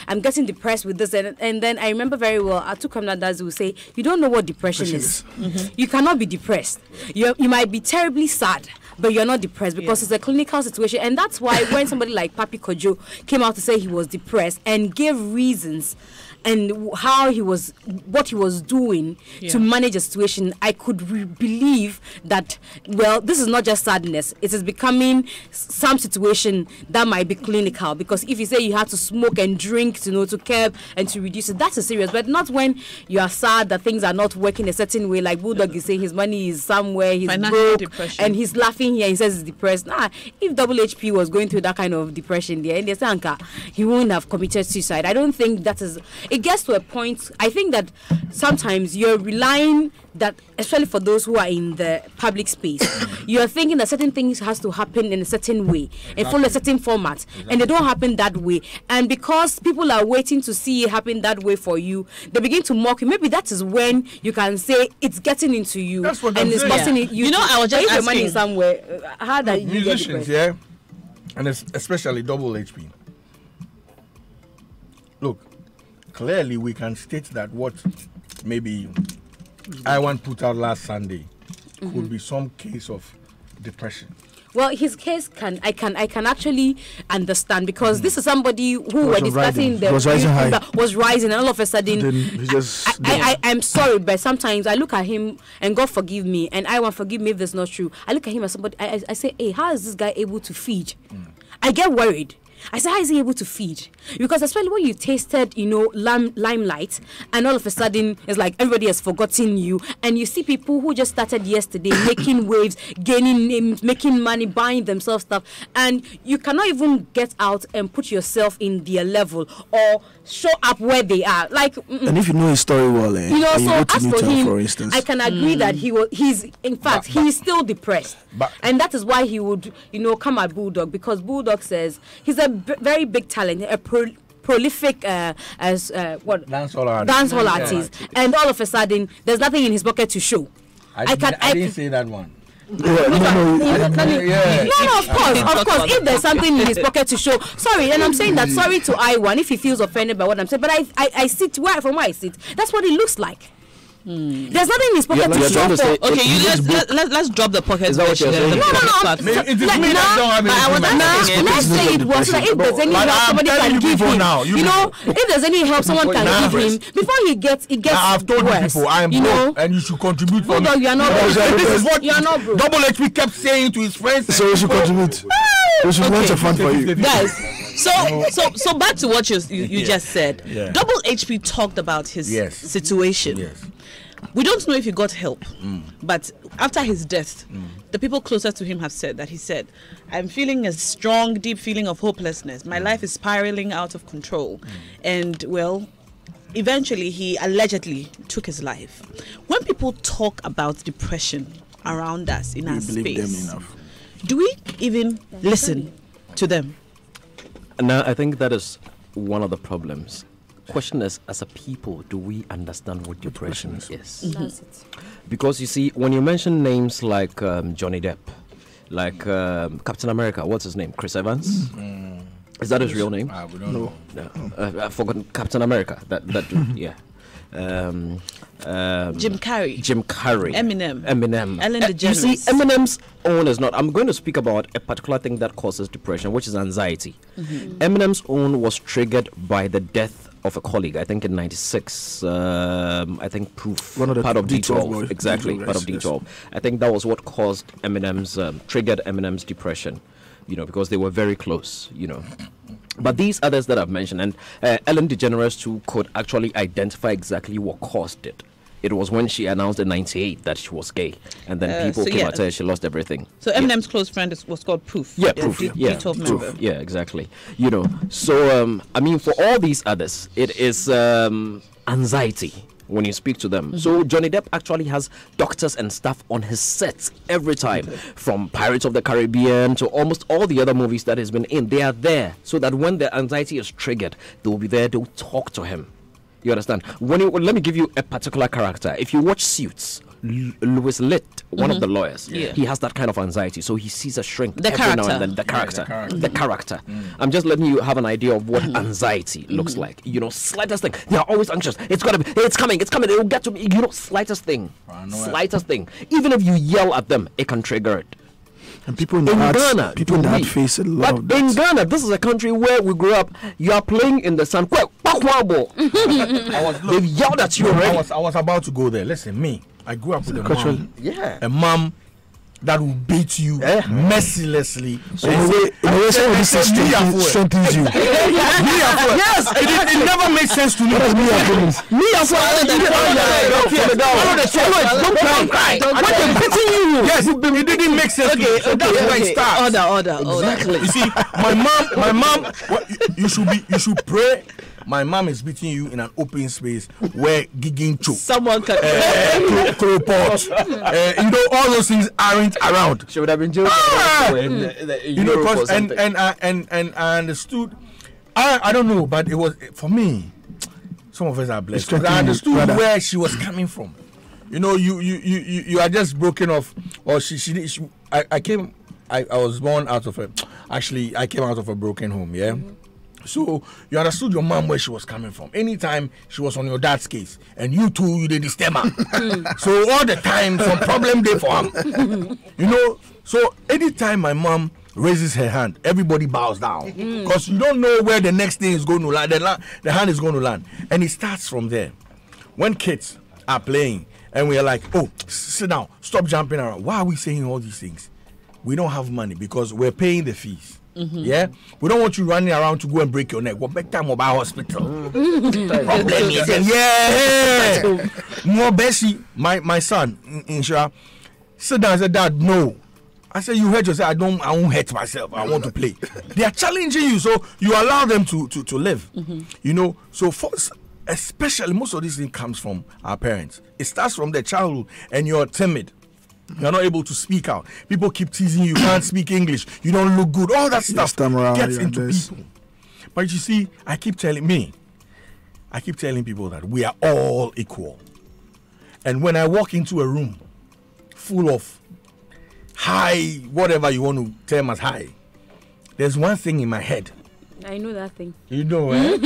I'm getting depressed with this. And then I remember very well, Atu Kamnadazi will say, you don't know what depression is. Mm-hmm. You cannot be depressed. You might be terribly sad, but you're not depressed, because it's a clinical situation. And that's why when somebody like Papi Kojo came out to say he was depressed and gave reasons and what he was doing to manage a situation, I could believe that, well, this is not just sadness. It is becoming some situation that might be clinical, because if you say you had to smoke and drink to curb and to reduce it, that's a serious. But not when you are sad that things are not working a certain way, like Bulldog is saying his money is somewhere, he's broke, depression. And he's laughing here, he says he's depressed. If Double HP was going through that kind of depression there, in the Sanka, he wouldn't have committed suicide. I don't think that is... It gets to a point, I think that sometimes you're relying that, especially for those who are in the public space, you're thinking that certain things has to happen in a certain way and follow a certain format, and they don't happen that way. And because people are waiting to see it happen that way for you, they begin to mock you. Maybe that is when you can say it's getting into you, and it's causing you. I was just asking, money somewhere. How that you get depressed? And especially Double HP. Look, clearly we can state that what maybe I want put out last Sunday could be some case of depression. Well, his case I can actually understand, because this is somebody who were discussing was rising high. Was rising, and all of a sudden, I'm sorry, but sometimes I look at him, and God forgive me, and I want forgive me if that's not true. I look at him as somebody, I say, hey, how is this guy able to feed? I get worried. I said, how is he able to feed? Because especially when you tasted, limelight, and all of a sudden it's like everybody has forgotten you, and you see people who just started yesterday making waves, gaining names, making money, buying themselves stuff, and you cannot even get out and put yourself in their level or show up where they are. Like, and if you know his story well, so as for him, for instance, I can agree that he's still depressed, and that is why he would, come at Bulldog, because Bulldog says he's a very big talent, a prolific dancehall artist, and all of a sudden there's nothing in his pocket to show. I didn't say that one. No, of course. If there's something in his pocket to show, sorry, and I'm saying that sorry to I1 if he feels offended by what I'm saying, but I sit from where I sit. That's what it looks like. There's nothing in his pocket to show for. Okay, let's drop the pocket. No. Let's say it was like, if there's any help somebody can give him. If there's any help someone can give him before he gets I've told worse. People I am broke, and you should contribute for me. You are not broke. This is what you are not broke. Double HP kept saying to his friends. So we should contribute. We should launch a fund for you, guys. So back to what you just said. Yeah. Double HP talked about his situation. Yes. We don't know if he got help, but after his death, the people closer to him have said that he said, I'm feeling a strong, deep feeling of hopelessness. My life is spiraling out of control. And, well, eventually he allegedly took his life. When people talk about depression around us in our space, do we even listen to them? Now, I think that is one of the problems. Question is, as a people, do we understand what depression is? That's it. Because you see, when you mention names like Johnny Depp, like Captain America, what's his name? Chris Evans? Is that his real name? We don't know. I've forgotten Captain America. That dude, yeah. Jim Carrey. Eminem. Ellen DeGeneres. You see, Eminem's own is not. I'm going to speak about a particular thing that causes depression, which is anxiety. Eminem's own was triggered by the death of a colleague, I think in '96. I think Proof, part of D12. Exactly, part of D12. I think that was what caused triggered Eminem's depression, because they were very close, But these others that I've mentioned, and Ellen DeGeneres too, could actually identify exactly what caused it. It was when she announced in '98 that she was gay, and then people came at her. She lost everything. So Eminem's close friend was called Proof. Yeah, Proof. Proof. Yeah, exactly. So I mean, for all these others, it is anxiety when you speak to them. So Johnny Depp actually has doctors and staff on his sets every time, from Pirates of the Caribbean to almost all the other movies that he's been in. They are there so that when the anxiety is triggered, they will be there. They'll talk to him. You understand? Let me give you a particular character. If you watch Suits, Louis Litt, one of the lawyers, he has that kind of anxiety. So he sees a shrink every now and then. The character. I'm just letting you have an idea of what anxiety looks like. Slightest thing. They are always anxious. It's coming. It will get to me. Slightest thing. Even if you yell at them, it can trigger it. And people in Ghana face a lot of that. In Ghana, this is a country where we grew up. You are playing in the sun. They've yelled at you already. I was about to go there. Listen, me, I grew up with a mom. A mom that will beat you mercilessly. So in a way, strengthens you. Yes, it never makes sense to me. What does Don't cry. When they're beating you, yes, it didn't make sense. Okay, so that's where it starts. Order. Exactly. You see, my mom. You should pray. My mom is beating you in an open space where gigging choke. Someone can report. All those things aren't around. She would have been jailed. Because and I understood. I don't know, but it was for me. Some of us are blessed. I understood where she was coming from. You are just broken off, or I was born out of I came out of a broken home. Yeah. So you understood your mom where she was coming from. Anytime she was on your dad's case, and you two, you did the stemmer. So all the time, some problem there for him. You know, so anytime my mom raises her hand, everybody bows down. Because you don't know where the next thing is going to land. The hand is going to land. And it starts from there. When kids are playing, and we are like, oh, sit down, stop jumping around. Why are we saying all these things? We don't have money because we're paying the fees. Yeah, we don't want you running around to go and break your neck. What back time mobile hospital? Problem is, yeah. More Bessie, my son, Insha, sit down and said, Dad, no. I said, you hurt yourself. I won't hurt myself. I want to play. They are challenging you, so you allow them to live. You know, so especially most of this thing comes from our parents. It starts from their childhood, and you're timid. You're not able to speak out. People keep teasing you. You can't speak English. You don't look good. All that stuff gets into people. But you see, I keep telling people that we are all equal. And when I walk into a room full of high, whatever you want to term as high, there's one thing in my head. I know that thing. You know, eh?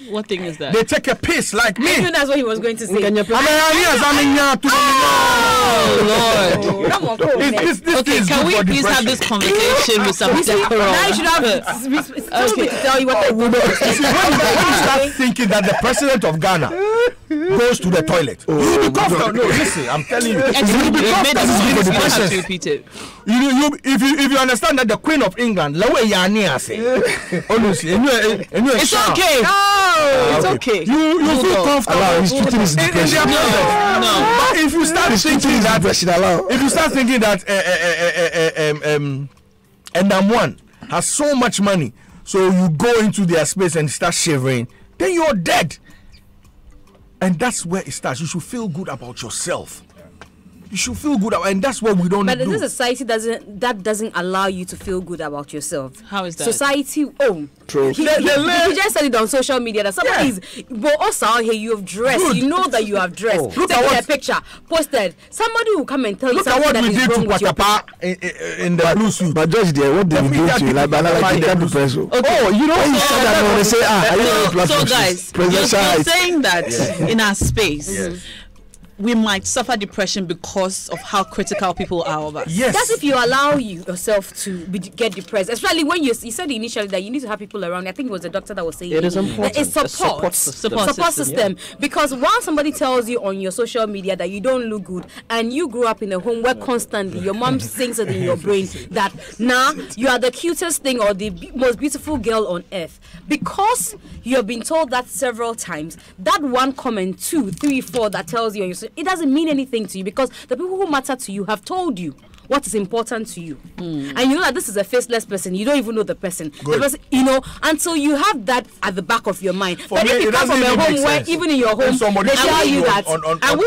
What thing is that? They take a piss like me. I knew that's what he was going to say. Oh, Lord. Okay, can we please have this conversation with some decorum? Now you should have me to tell you what I would When you start thinking that the president of Ghana goes to the toilet, you'll be comfortable. No, listen, I'm telling you. You'll be comfortable. You have to repeat it. If you understand that the Queen of England, it's okay. It's okay. You feel comfortable. No. But if you start thinking that, and one has so much money, so you go into their space and start shivering, then you're dead. And that's where it starts. You should feel good about yourself. You should feel good, and that's what we don't do. But this society doesn't allow you to feel good about yourself. How is that? Society, true. He just said it on social media that somebody is, but also out here you have dressed. Good. You know that you have dressed. Look at a picture posted. Somebody will come and tell you something that is wrong with your picture. In the blue suit. But George, what did you do to you? Like the press. Oh, you know, you said that when they say, so guys, you're saying that in our space. We might suffer depression because of how critical people are of us. Yes. That's if you allow yourself to get depressed. Especially when you said initially that you need to have people around. I think it was the doctor that was saying it is important. It's support system. Because while somebody tells you on your social media that you don't look good, and you grew up in a home where constantly your mom sings it in your brain that you are the cutest thing or the most beautiful girl on earth. Because you have been told that several times, that one comment, 2, 3, 4 that tells you on your social, it doesn't mean anything to you because the people who matter to you have told you what is important to you. And you know that this is a faceless person. You don't even know the person. The person, until you have that at the back of your mind. But if you come from a home where even in your home they tell you that. Are we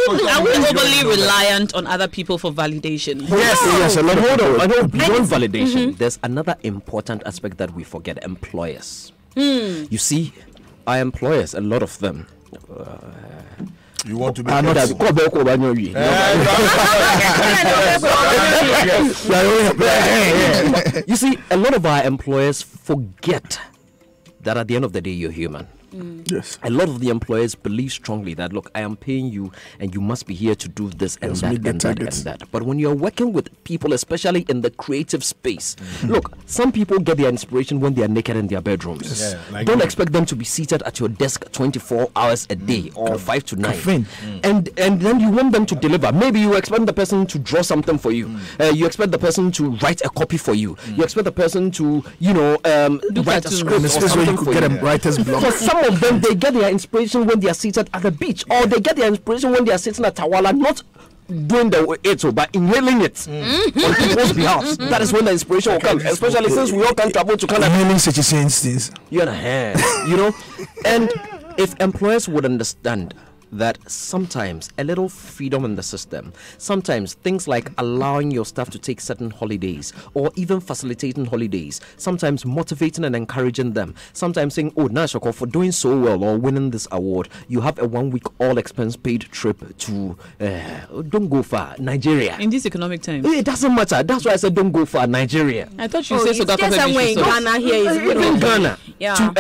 overly reliant on other people for validation? Yes. Hold on. Beyond validation, there's another important aspect that we forget: employers. You see, our employers, a lot of them. You want to be You see, a lot of our employers forget that at the end of the day, you're human. Yes. A lot of the employers believe strongly that, look, I am paying you and you must be here to do this and that. But when you're working with people, especially in the creative space, look, some people get their inspiration when they are naked in their bedrooms. Yeah, don't expect them to be seated at your desk 24 hours a day or 5 to 9. And then you want them to deliver. Maybe you expect the person to draw something for you. You expect the person to write a copy for you. You expect the person to, write a script or something for you. Writer's block. For some of them, they get their inspiration when they are seated at the beach, or they get their inspiration when they are sitting at Tawala, not doing but inhaling it on people's behalf. That is when the inspiration will come, especially since we all can't travel to Canada. Inhaling such a instance. And if employers would understand that sometimes a little freedom in the system, sometimes things like allowing your staff to take certain holidays or even facilitating holidays, sometimes motivating and encouraging them, sometimes saying, oh, Nashoko, for doing so well or winning this award, you have a 1 week all expense paid trip to don't go far, Nigeria. In this economic time, it doesn't matter. That's why I said don't go far, Nigeria. I thought you said so. Somewhere in Ghana here is Even Ghana to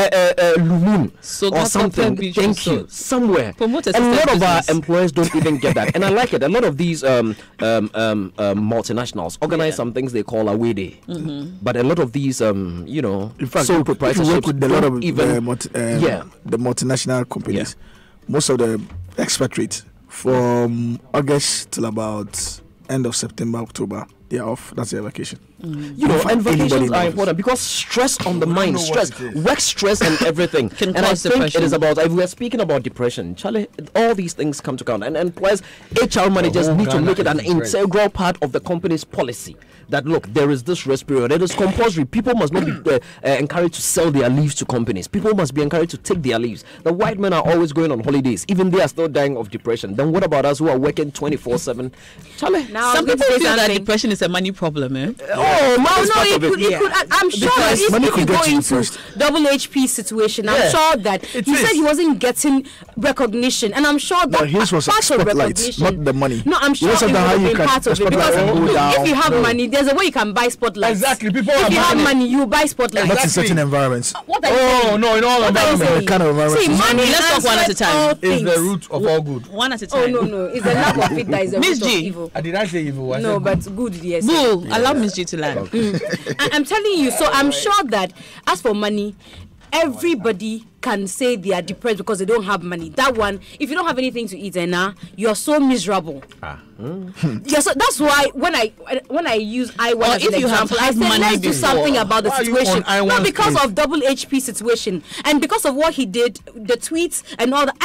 Lumun or something. Thank you. Somewhere. A lot of our employers don't even get that, and I like it. A lot of these multinationals organize some things they call away day, but a lot of these in fact, sole proprietorships work with a lot of even the multinational companies. Most of the expatriates from August till about end of September, October, they are off. That's their vacation. And vacations are important because stress on the mind, work stress and everything. And I think depression. it is about, if we are speaking about depression, Charlie, all these things come to count. And plus, HR managers need to make it an integral part of the company's policy. That look, there is this rest period. It is compulsory. People must not be encouraged to sell their leaves to companies. People must be encouraged to take their leaves. The white men are always going on holidays. Even they are still dying of depression. Then what about us who are working 24/7? Charlie, some people feel that depression is a money problem, eh? It could. I'm sure if you go into double HP situation, I'm sure that he said he wasn't getting recognition, and I'm sure that his was part of spotlight, recognition, not the money. No, I'm sure it would have been part of it because if you have money, there's a way you can buy spotlights. Exactly. People if you have money, you buy spotlights. Not in certain environments. What are you saying? No, in all environments. The kind of environment. See, money, Let's talk one at a time. Is the root of all good. One at a Oh time. no, it's the lack of it that is the Miss root of G. evil. Did I say evil? I No, said but good, yes. Boo! Allow Miss G to land. I'm telling you, so I'm sure that as for money, everybody can say they are depressed because they don't have money. That one, if you don't have anything to eat, you're so miserable. Yeah, so that's why when I use I1 as if an you have example, I had say money let's do before. something about the Why are you situation. on Not I1's because case? of double HP situation and because of what he did, the tweets and all that.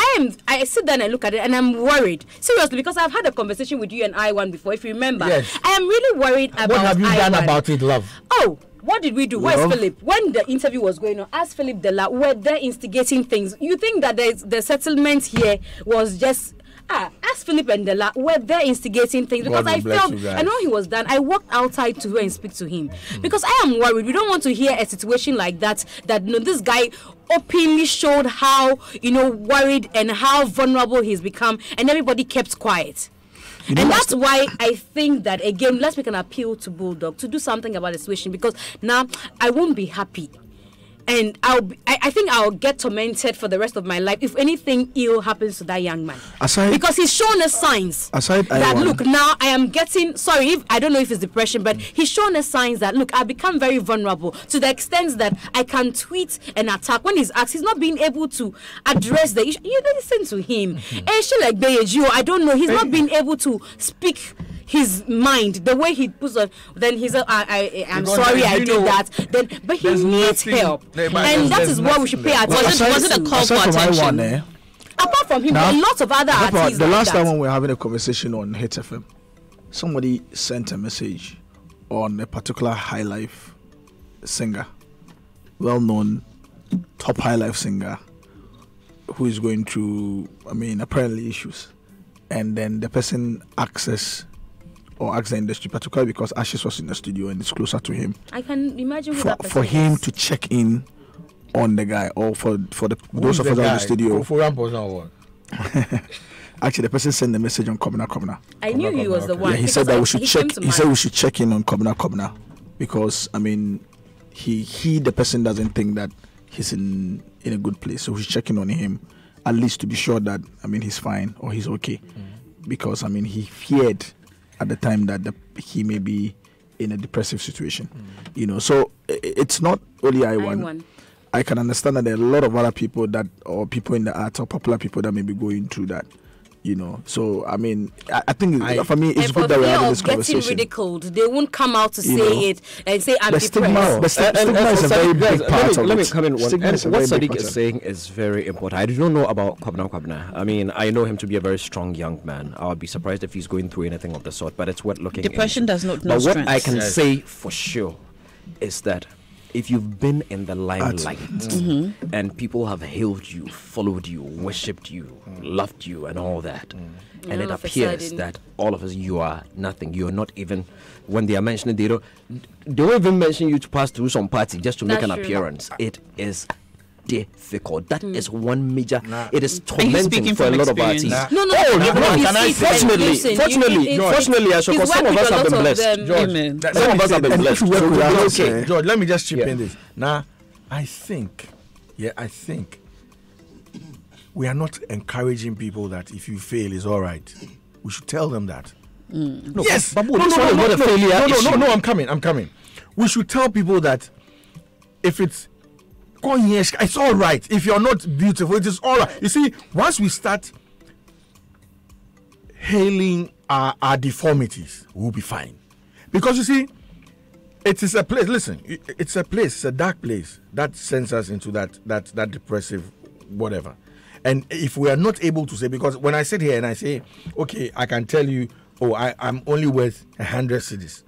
I sit there and I look at it and I'm worried. Seriously, because I've had a conversation with you and I1 before, if you remember. Yes. I am really worried about What have you done I1. about it, love? Oh, what did we do? Where's Philip? When the interview was going on, ask Philip Dela, were they instigating things? You think that the settlement here was just... ask Philip and Dela, were they instigating things? Because God I will bless felt, you guys. and when he was done, I walked outside to go and speak to him. Because I am worried. We don't want to hear a situation like that, this guy openly showed how, worried and how vulnerable he's become, and everybody kept quiet. And that's why I think that, again, let's make an appeal to Bulldog to do something about the situation, because now I won't be happy. And I think I'll get tormented for the rest of my life if anything ill happens to that young man. Because he's shown us signs that, look, now I am getting, I don't know if it's depression, but he's shown us signs that, look, I've become very vulnerable to the extent that I can tweet and attack. When he's asked, he's not being able to address the issue. You don't listen to him. I don't know. He's not being able to speak his mind, the way he puts on, then he's I'm sorry I did that. But he needs help. And that is what we should pay attention to. Was it a call for attention? Apart from him, there are lots of other artists. The last time when we were having a conversation on Hit FM, somebody sent a message on a particular high life singer, well-known top high life singer, who is going through, apparently issues. And then the person asked the industry, particularly because Ashes was in the studio and it's closer to him. I can imagine who that person for him is. to check in on the guy, or for those of us out in the studio. Actually, the person sent the message on Kobna. I knew he was the one. Yeah, he said that we should check. He said we should check in on Kobna because he the person doesn't think that he's in a good place, so we should check in on him at least to be sure that he's fine or he's okay, because he feared at the time that he may be in a depressive situation, So it's not only I1. I can understand that there are a lot of other people or people in the arts or popular people that may be going through that, So I think for me it's good that we're having this conversation. Getting ridiculed, they won't come out to say it and say I'm depressed. The stigma is a very big part of it. Let me come in. What Sadiq is saying is very important. I do not know about Kobna. I know him to be a very strong young man. I would be surprised if he's going through anything of the sort, but it's worth looking Depression into. does not know But strength. what I can say for sure is that if you've been in the limelight and people have hailed you, followed you, worshipped you, loved you, and all that, and it appears that all of us, you are nothing. You are not even, when they are mentioning, they don't even mention you to pass through some party just to make an appearance. It is difficult. That is one major. It is tormenting for a lot of artists. Fortunately, Ashoko, some of us have been blessed. George, some of us have been blessed. Okay, George, let me just chip in this. Now, I think we are not encouraging people that if you fail, it's all right. We should tell them that. No, yes, Babu, no, I'm coming. We should tell people that if it's all right. If you're not beautiful, it is all right. You see, once we start hailing our deformities, we'll be fine. Because you see, it is a place. Listen, it's a place. It's a dark place that sends us into that depressive whatever. And if we are not able to say, because when I sit here and I say, okay, I can tell you, I'm only worth 100 cedis.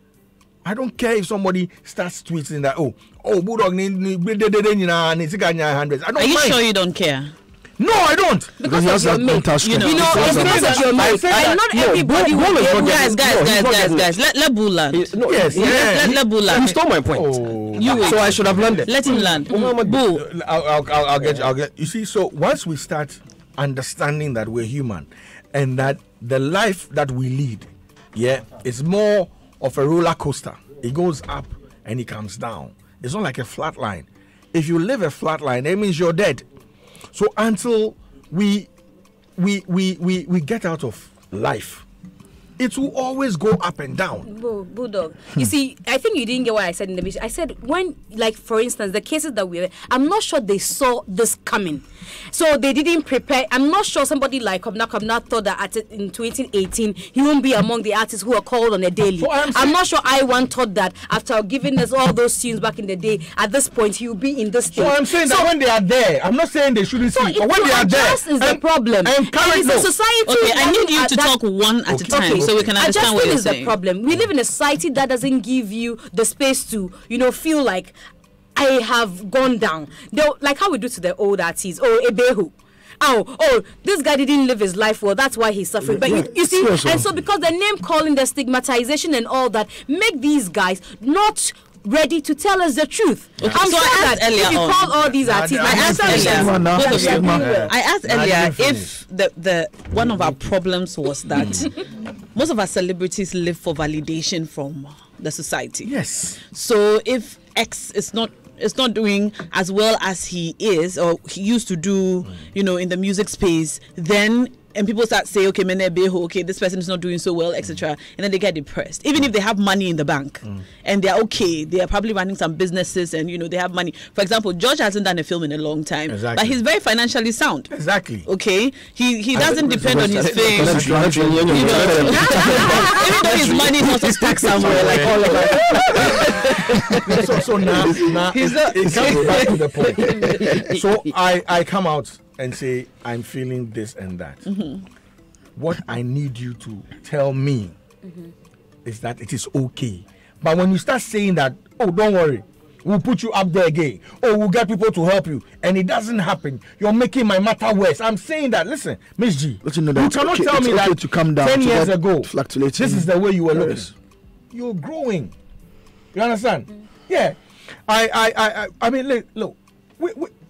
I don't care if somebody starts tweeting that, Bulldog need 100. I don't Are you mind. sure you don't care? No, I don't. Because he has that mental strength. It's because of your mate. And not everybody will be able to. Guys, let Boo land. Let Boo land. You stole my point. So I should have landed. Let him land. Boo. I'll get. You see, so once we start understanding that we're human and that the life that we lead, is more of a roller coaster. It goes up and it comes down. It's not like a flat line. If you live a flat line, that means you're dead. So until we get out of life, it will always go up and down. Bulldog. You see, I think you didn't get what I said in the mission. I said when, like, for instance, the cases that I'm not sure they saw this coming. So they didn't prepare. I'm not sure somebody like Kobna thought that in 2018 he won't be among the artists who are called on a daily. So I'm not sure I1 thought that after giving us all those tunes back in the day, at this point he will be in this state. So I'm saying that when they are there, I'm not saying they shouldn't see, but when they are there, is the problem. It's a society. Okay, I need you to talk one at a time so we can understand what you're saying. Is the problem. We live in a society that doesn't give you the space to, feel like I have gone down. Like how we do to the old artists. Ebehu. This guy didn't live his life well. That's why he's suffering. But you see, and so because the name calling, the stigmatization and all that, make these guys not ready to tell us the truth. Okay. I'm sure that if you call all these artists, I asked earlier if the one of our problems was that most of our celebrities live for validation from the society. Yes. So if X is not doing as well as he is or he used to do, in the music space, then and people start saying, okay, this person is not doing so well, etc. And then they get depressed. Even if they have money in the bank and they're okay, they are probably running some businesses and, they have money. For example, George hasn't done a film in a long time, but he's very financially sound. Exactly. Okay? He doesn't depend on his fame. Even though his money is also stuck somewhere, like all of us. So now it comes back to the point. So I come out and say, I'm feeling this and that. What I need you to tell me is that it is okay. But when you start saying that, don't worry, we'll put you up there again, we'll get people to help you, and it doesn't happen, you're making my matter worse. I'm saying that, listen, Miss G, you cannot tell me that to come down 10 years ago, this is the way you were looking. You're growing. You understand? Yeah. I mean, look,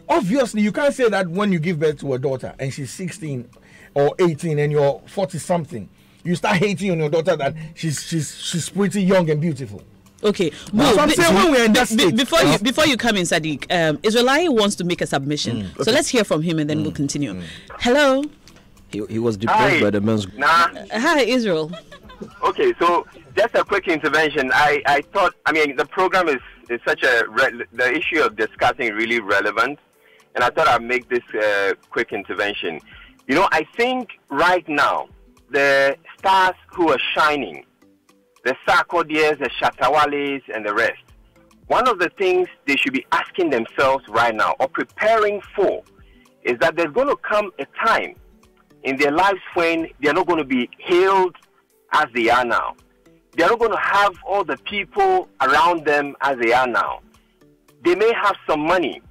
obviously, you can't say that when you give birth to a daughter and she's 16 or 18 and you're 40-something, you start hating on your daughter that she's pretty young and beautiful. Okay. So I'm saying when we're in that state. Before you come in, Sadiq, Israeli wants to make a submission. So let's hear from him and then we'll continue. Hello. He was depressed by the men's. Hi, Israel. Okay, so just a quick intervention. I thought, the program is such the issue of discussing really relevant. And I thought I'd make this quick intervention. I think right now, the stars who are shining, the Sarkodie's, the Shatawales, and the rest, one of the things they should be asking themselves right now, or preparing for, is that there's going to come a time in their lives when they're not going to be hailed as they are now. They're not going to have all the people around them as they are now. they may have some money,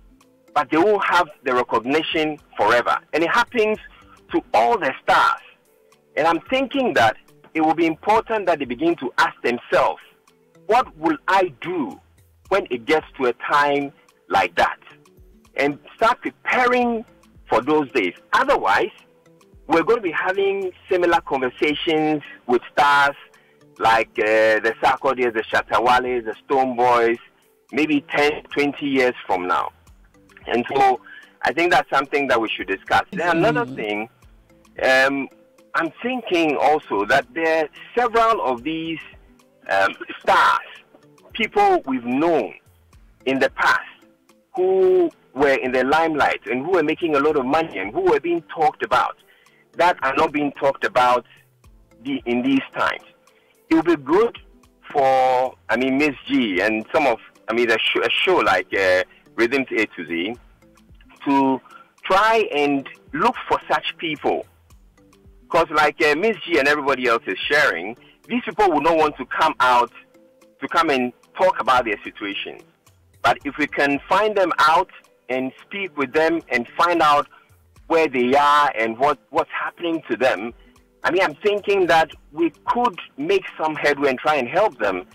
but they won't have the recognition forever. And it happens to all the stars. And I'm thinking that it will be important that they begin to ask themselves, what will I do when it gets to a time like that? And start preparing for those days. Otherwise, we're going to be having similar conversations with stars like the Sarkodie, the Shatawale, the Stone Boys, maybe 10, 20 years from now. And so I think that's something that we should discuss. Then another thing, I'm thinking also that there are several of these stars, people we've known in the past who were in the limelight and who were making a lot of money and who were being talked about, that are not being talked about in these times. It would be good for, Miss G and some of, a show like Rhythms A to Z to try and look for such people. Because like Miss G and everybody else is sharing, these people would not want to come out to come and talk about their situations. But if we can find them out and speak with them and find out where they are and what's happening to them, I'm thinking that we could make some headway and try and help them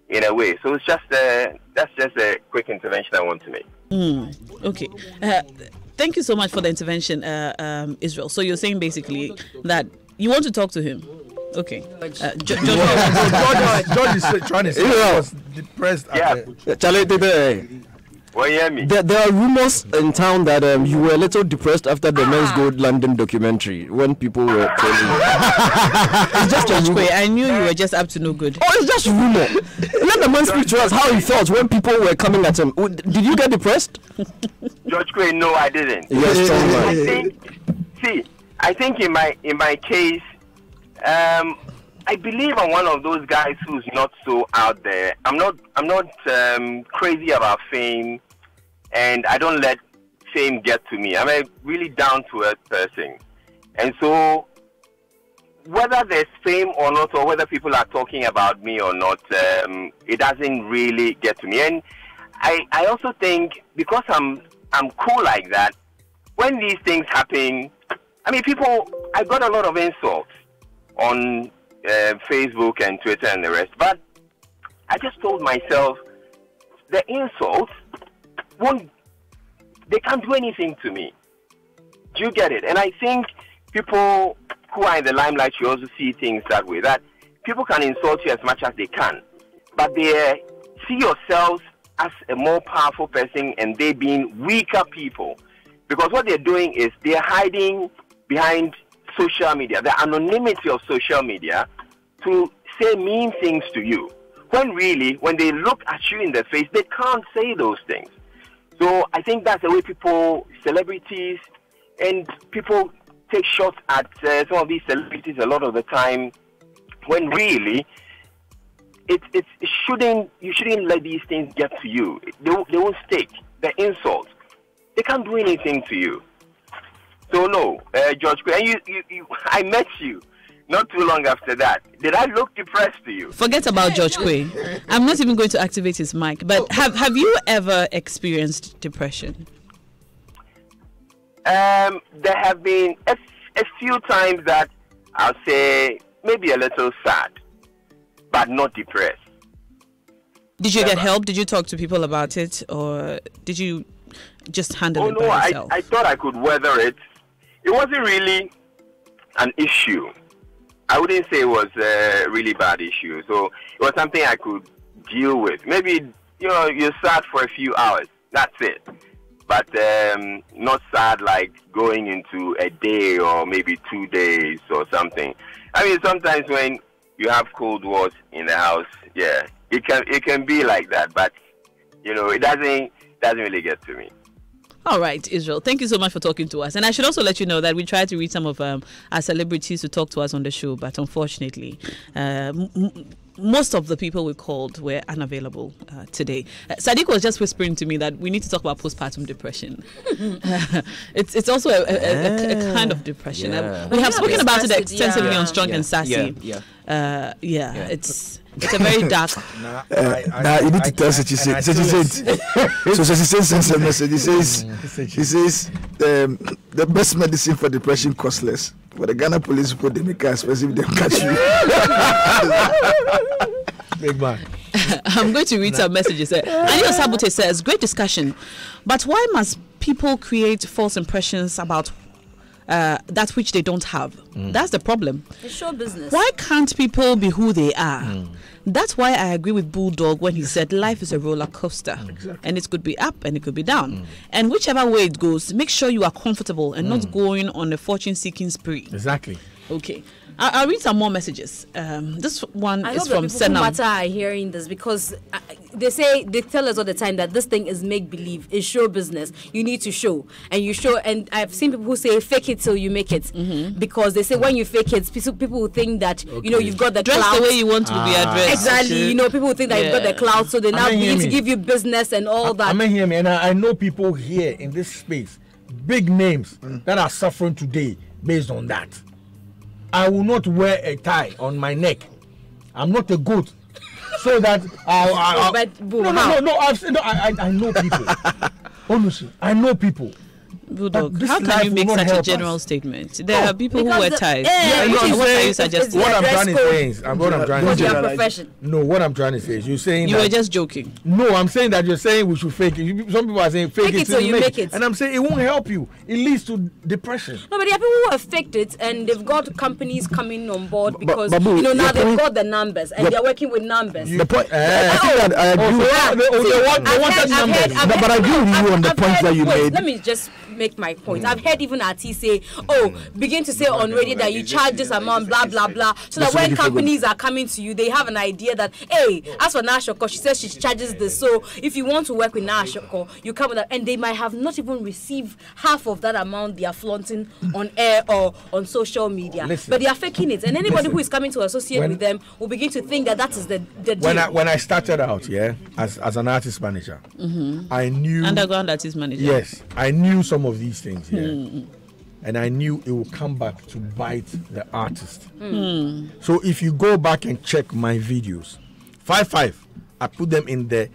in a way. So it's just that's just a quick intervention I want to make. Okay. Thank you so much for the intervention, Israel. So you're saying basically that you want to talk to him. Okay. George is trying to say he was depressed. Yeah. Charlie, Well, yeah, me. there are rumors in town that you were a little depressed after the Men's Gold London documentary when people were telling you. It's just a rumor. I knew you were just up to no good. Oh, it's just rumor. Let the man speak to us how he felt when people were coming at him. Did you get depressed? George Quay, no, I didn't. Yes, I think in my case, I believe I'm one of those guys who's not so out there. I'm not crazy about fame, and I don't let fame get to me. I'm a really down-to-earth person, and so whether there's fame or not, or whether people are talking about me or not, it doesn't really get to me. And I also think because I'm cool like that, when these things happen, I got a lot of insults on Facebook and Twitter and the rest, but I just told myself the insults they can't do anything to me. Do you get it? And I think people who are in the limelight should also see things that way, that people can insult you as much as they can, but they see yourselves as a more powerful person and they being weaker people, because what they're doing is they're hiding behind social media, the anonymity of social media, to say mean things to you, when really, when they look at you in the face, they can't say those things. So I think that's the way people, celebrities, and people take shots at some of these celebrities a lot of the time, when really, you shouldn't let these things get to you. They won't stick. The insults, they can't do anything to you. So no, George, I met you not too long after that. Did I look depressed to you? Forget about George Quay. I'm not even going to activate his mic. But have you ever experienced depression? There have been a few times that I'll say maybe a little sad, but not depressed. Did you get help? Did you talk to people about it, or did you just handle it by yourself? I thought I could weather it. It wasn't really an issue. I wouldn't say it was a really bad issue. So it was something I could deal with. Maybe, you're sad for a few hours. That's it. But not sad like going into a day or maybe 2 days or something. Sometimes when you have cold wars in the house, yeah, it can be like that. But, it doesn't really get to me. All right, Israel, thank you so much for talking to us. And I should also let you know that we tried to reach some of our celebrities to talk to us on the show, but unfortunately, most of the people we called were unavailable today. Sadiq was just whispering to me that we need to talk about postpartum depression. It's also a kind of depression. We have spoken about it extensively on Strong and Sassy. It's a very dark. Now you need to tell Sachi said. So Sachi sends a message. He says the best medicine for depression costless. For the Ghana police put them in car, especially if they catch you. Big man. I'm going to read some messages. Anil Sabute says, great discussion, but why must people create false impressions about that which they don't have? That's the problem. It's show business. Why can't people be who they are? That's why I agree with Bulldog when he said life is a roller coaster. Exactly. And it could be up and it could be down. And whichever way it goes, make sure you are comfortable and not going on a fortune-seeking spree. Exactly. Okay. I'll read some more messages. This one is from Senam. I hope the people are hearing this because they tell us all the time that this thing is make believe, it's show business. You need to show, and you show. And I've seen people who say fake it till you make it, because they say when you fake it, people will think that you've got the dress clout the way you want to be addressed. Exactly. People will think that you've got the clout, so they now begin to give you business and all that. I mean, hear me, and I know people here in this space, big names that are suffering today based on that. I will not wear a tie on my neck. I'm not a goat, so that I know people. Honestly, I know people. Bulldog, how can you make such a general statement? There are people who wear ties. What are you suggesting? What I'm trying to say is, what I'm trying to say is, you're saying you were just joking. No, I'm saying that you're saying we should fake it. Some people are saying fake it till you make it, and I'm saying it won't help you. It leads to depression. No, but there are people who have faked it, and they've got companies coming on board because now they've got the numbers and they're working with numbers. The point, I agree. But I agree with you on the point that you made. Let me just make my point. I've heard even artists say, begin to say on radio that you charge this amount, blah, blah, blah. So that when companies are coming to you, they have an idea that, hey, as for Nashoko, she says she charges this. So if you want to work with Nashoko, you come with that. And they might have not even received half of that amount they are flaunting on air or on social media. But they are faking it. And anybody who is coming to associate with them will begin to think that is the deal. When I started out, as an artist manager, I knew... Underground artist manager. Yes. I knew some of these things, and I knew it would come back to bite the artist. So if you go back and check my videos, 5 I put them in the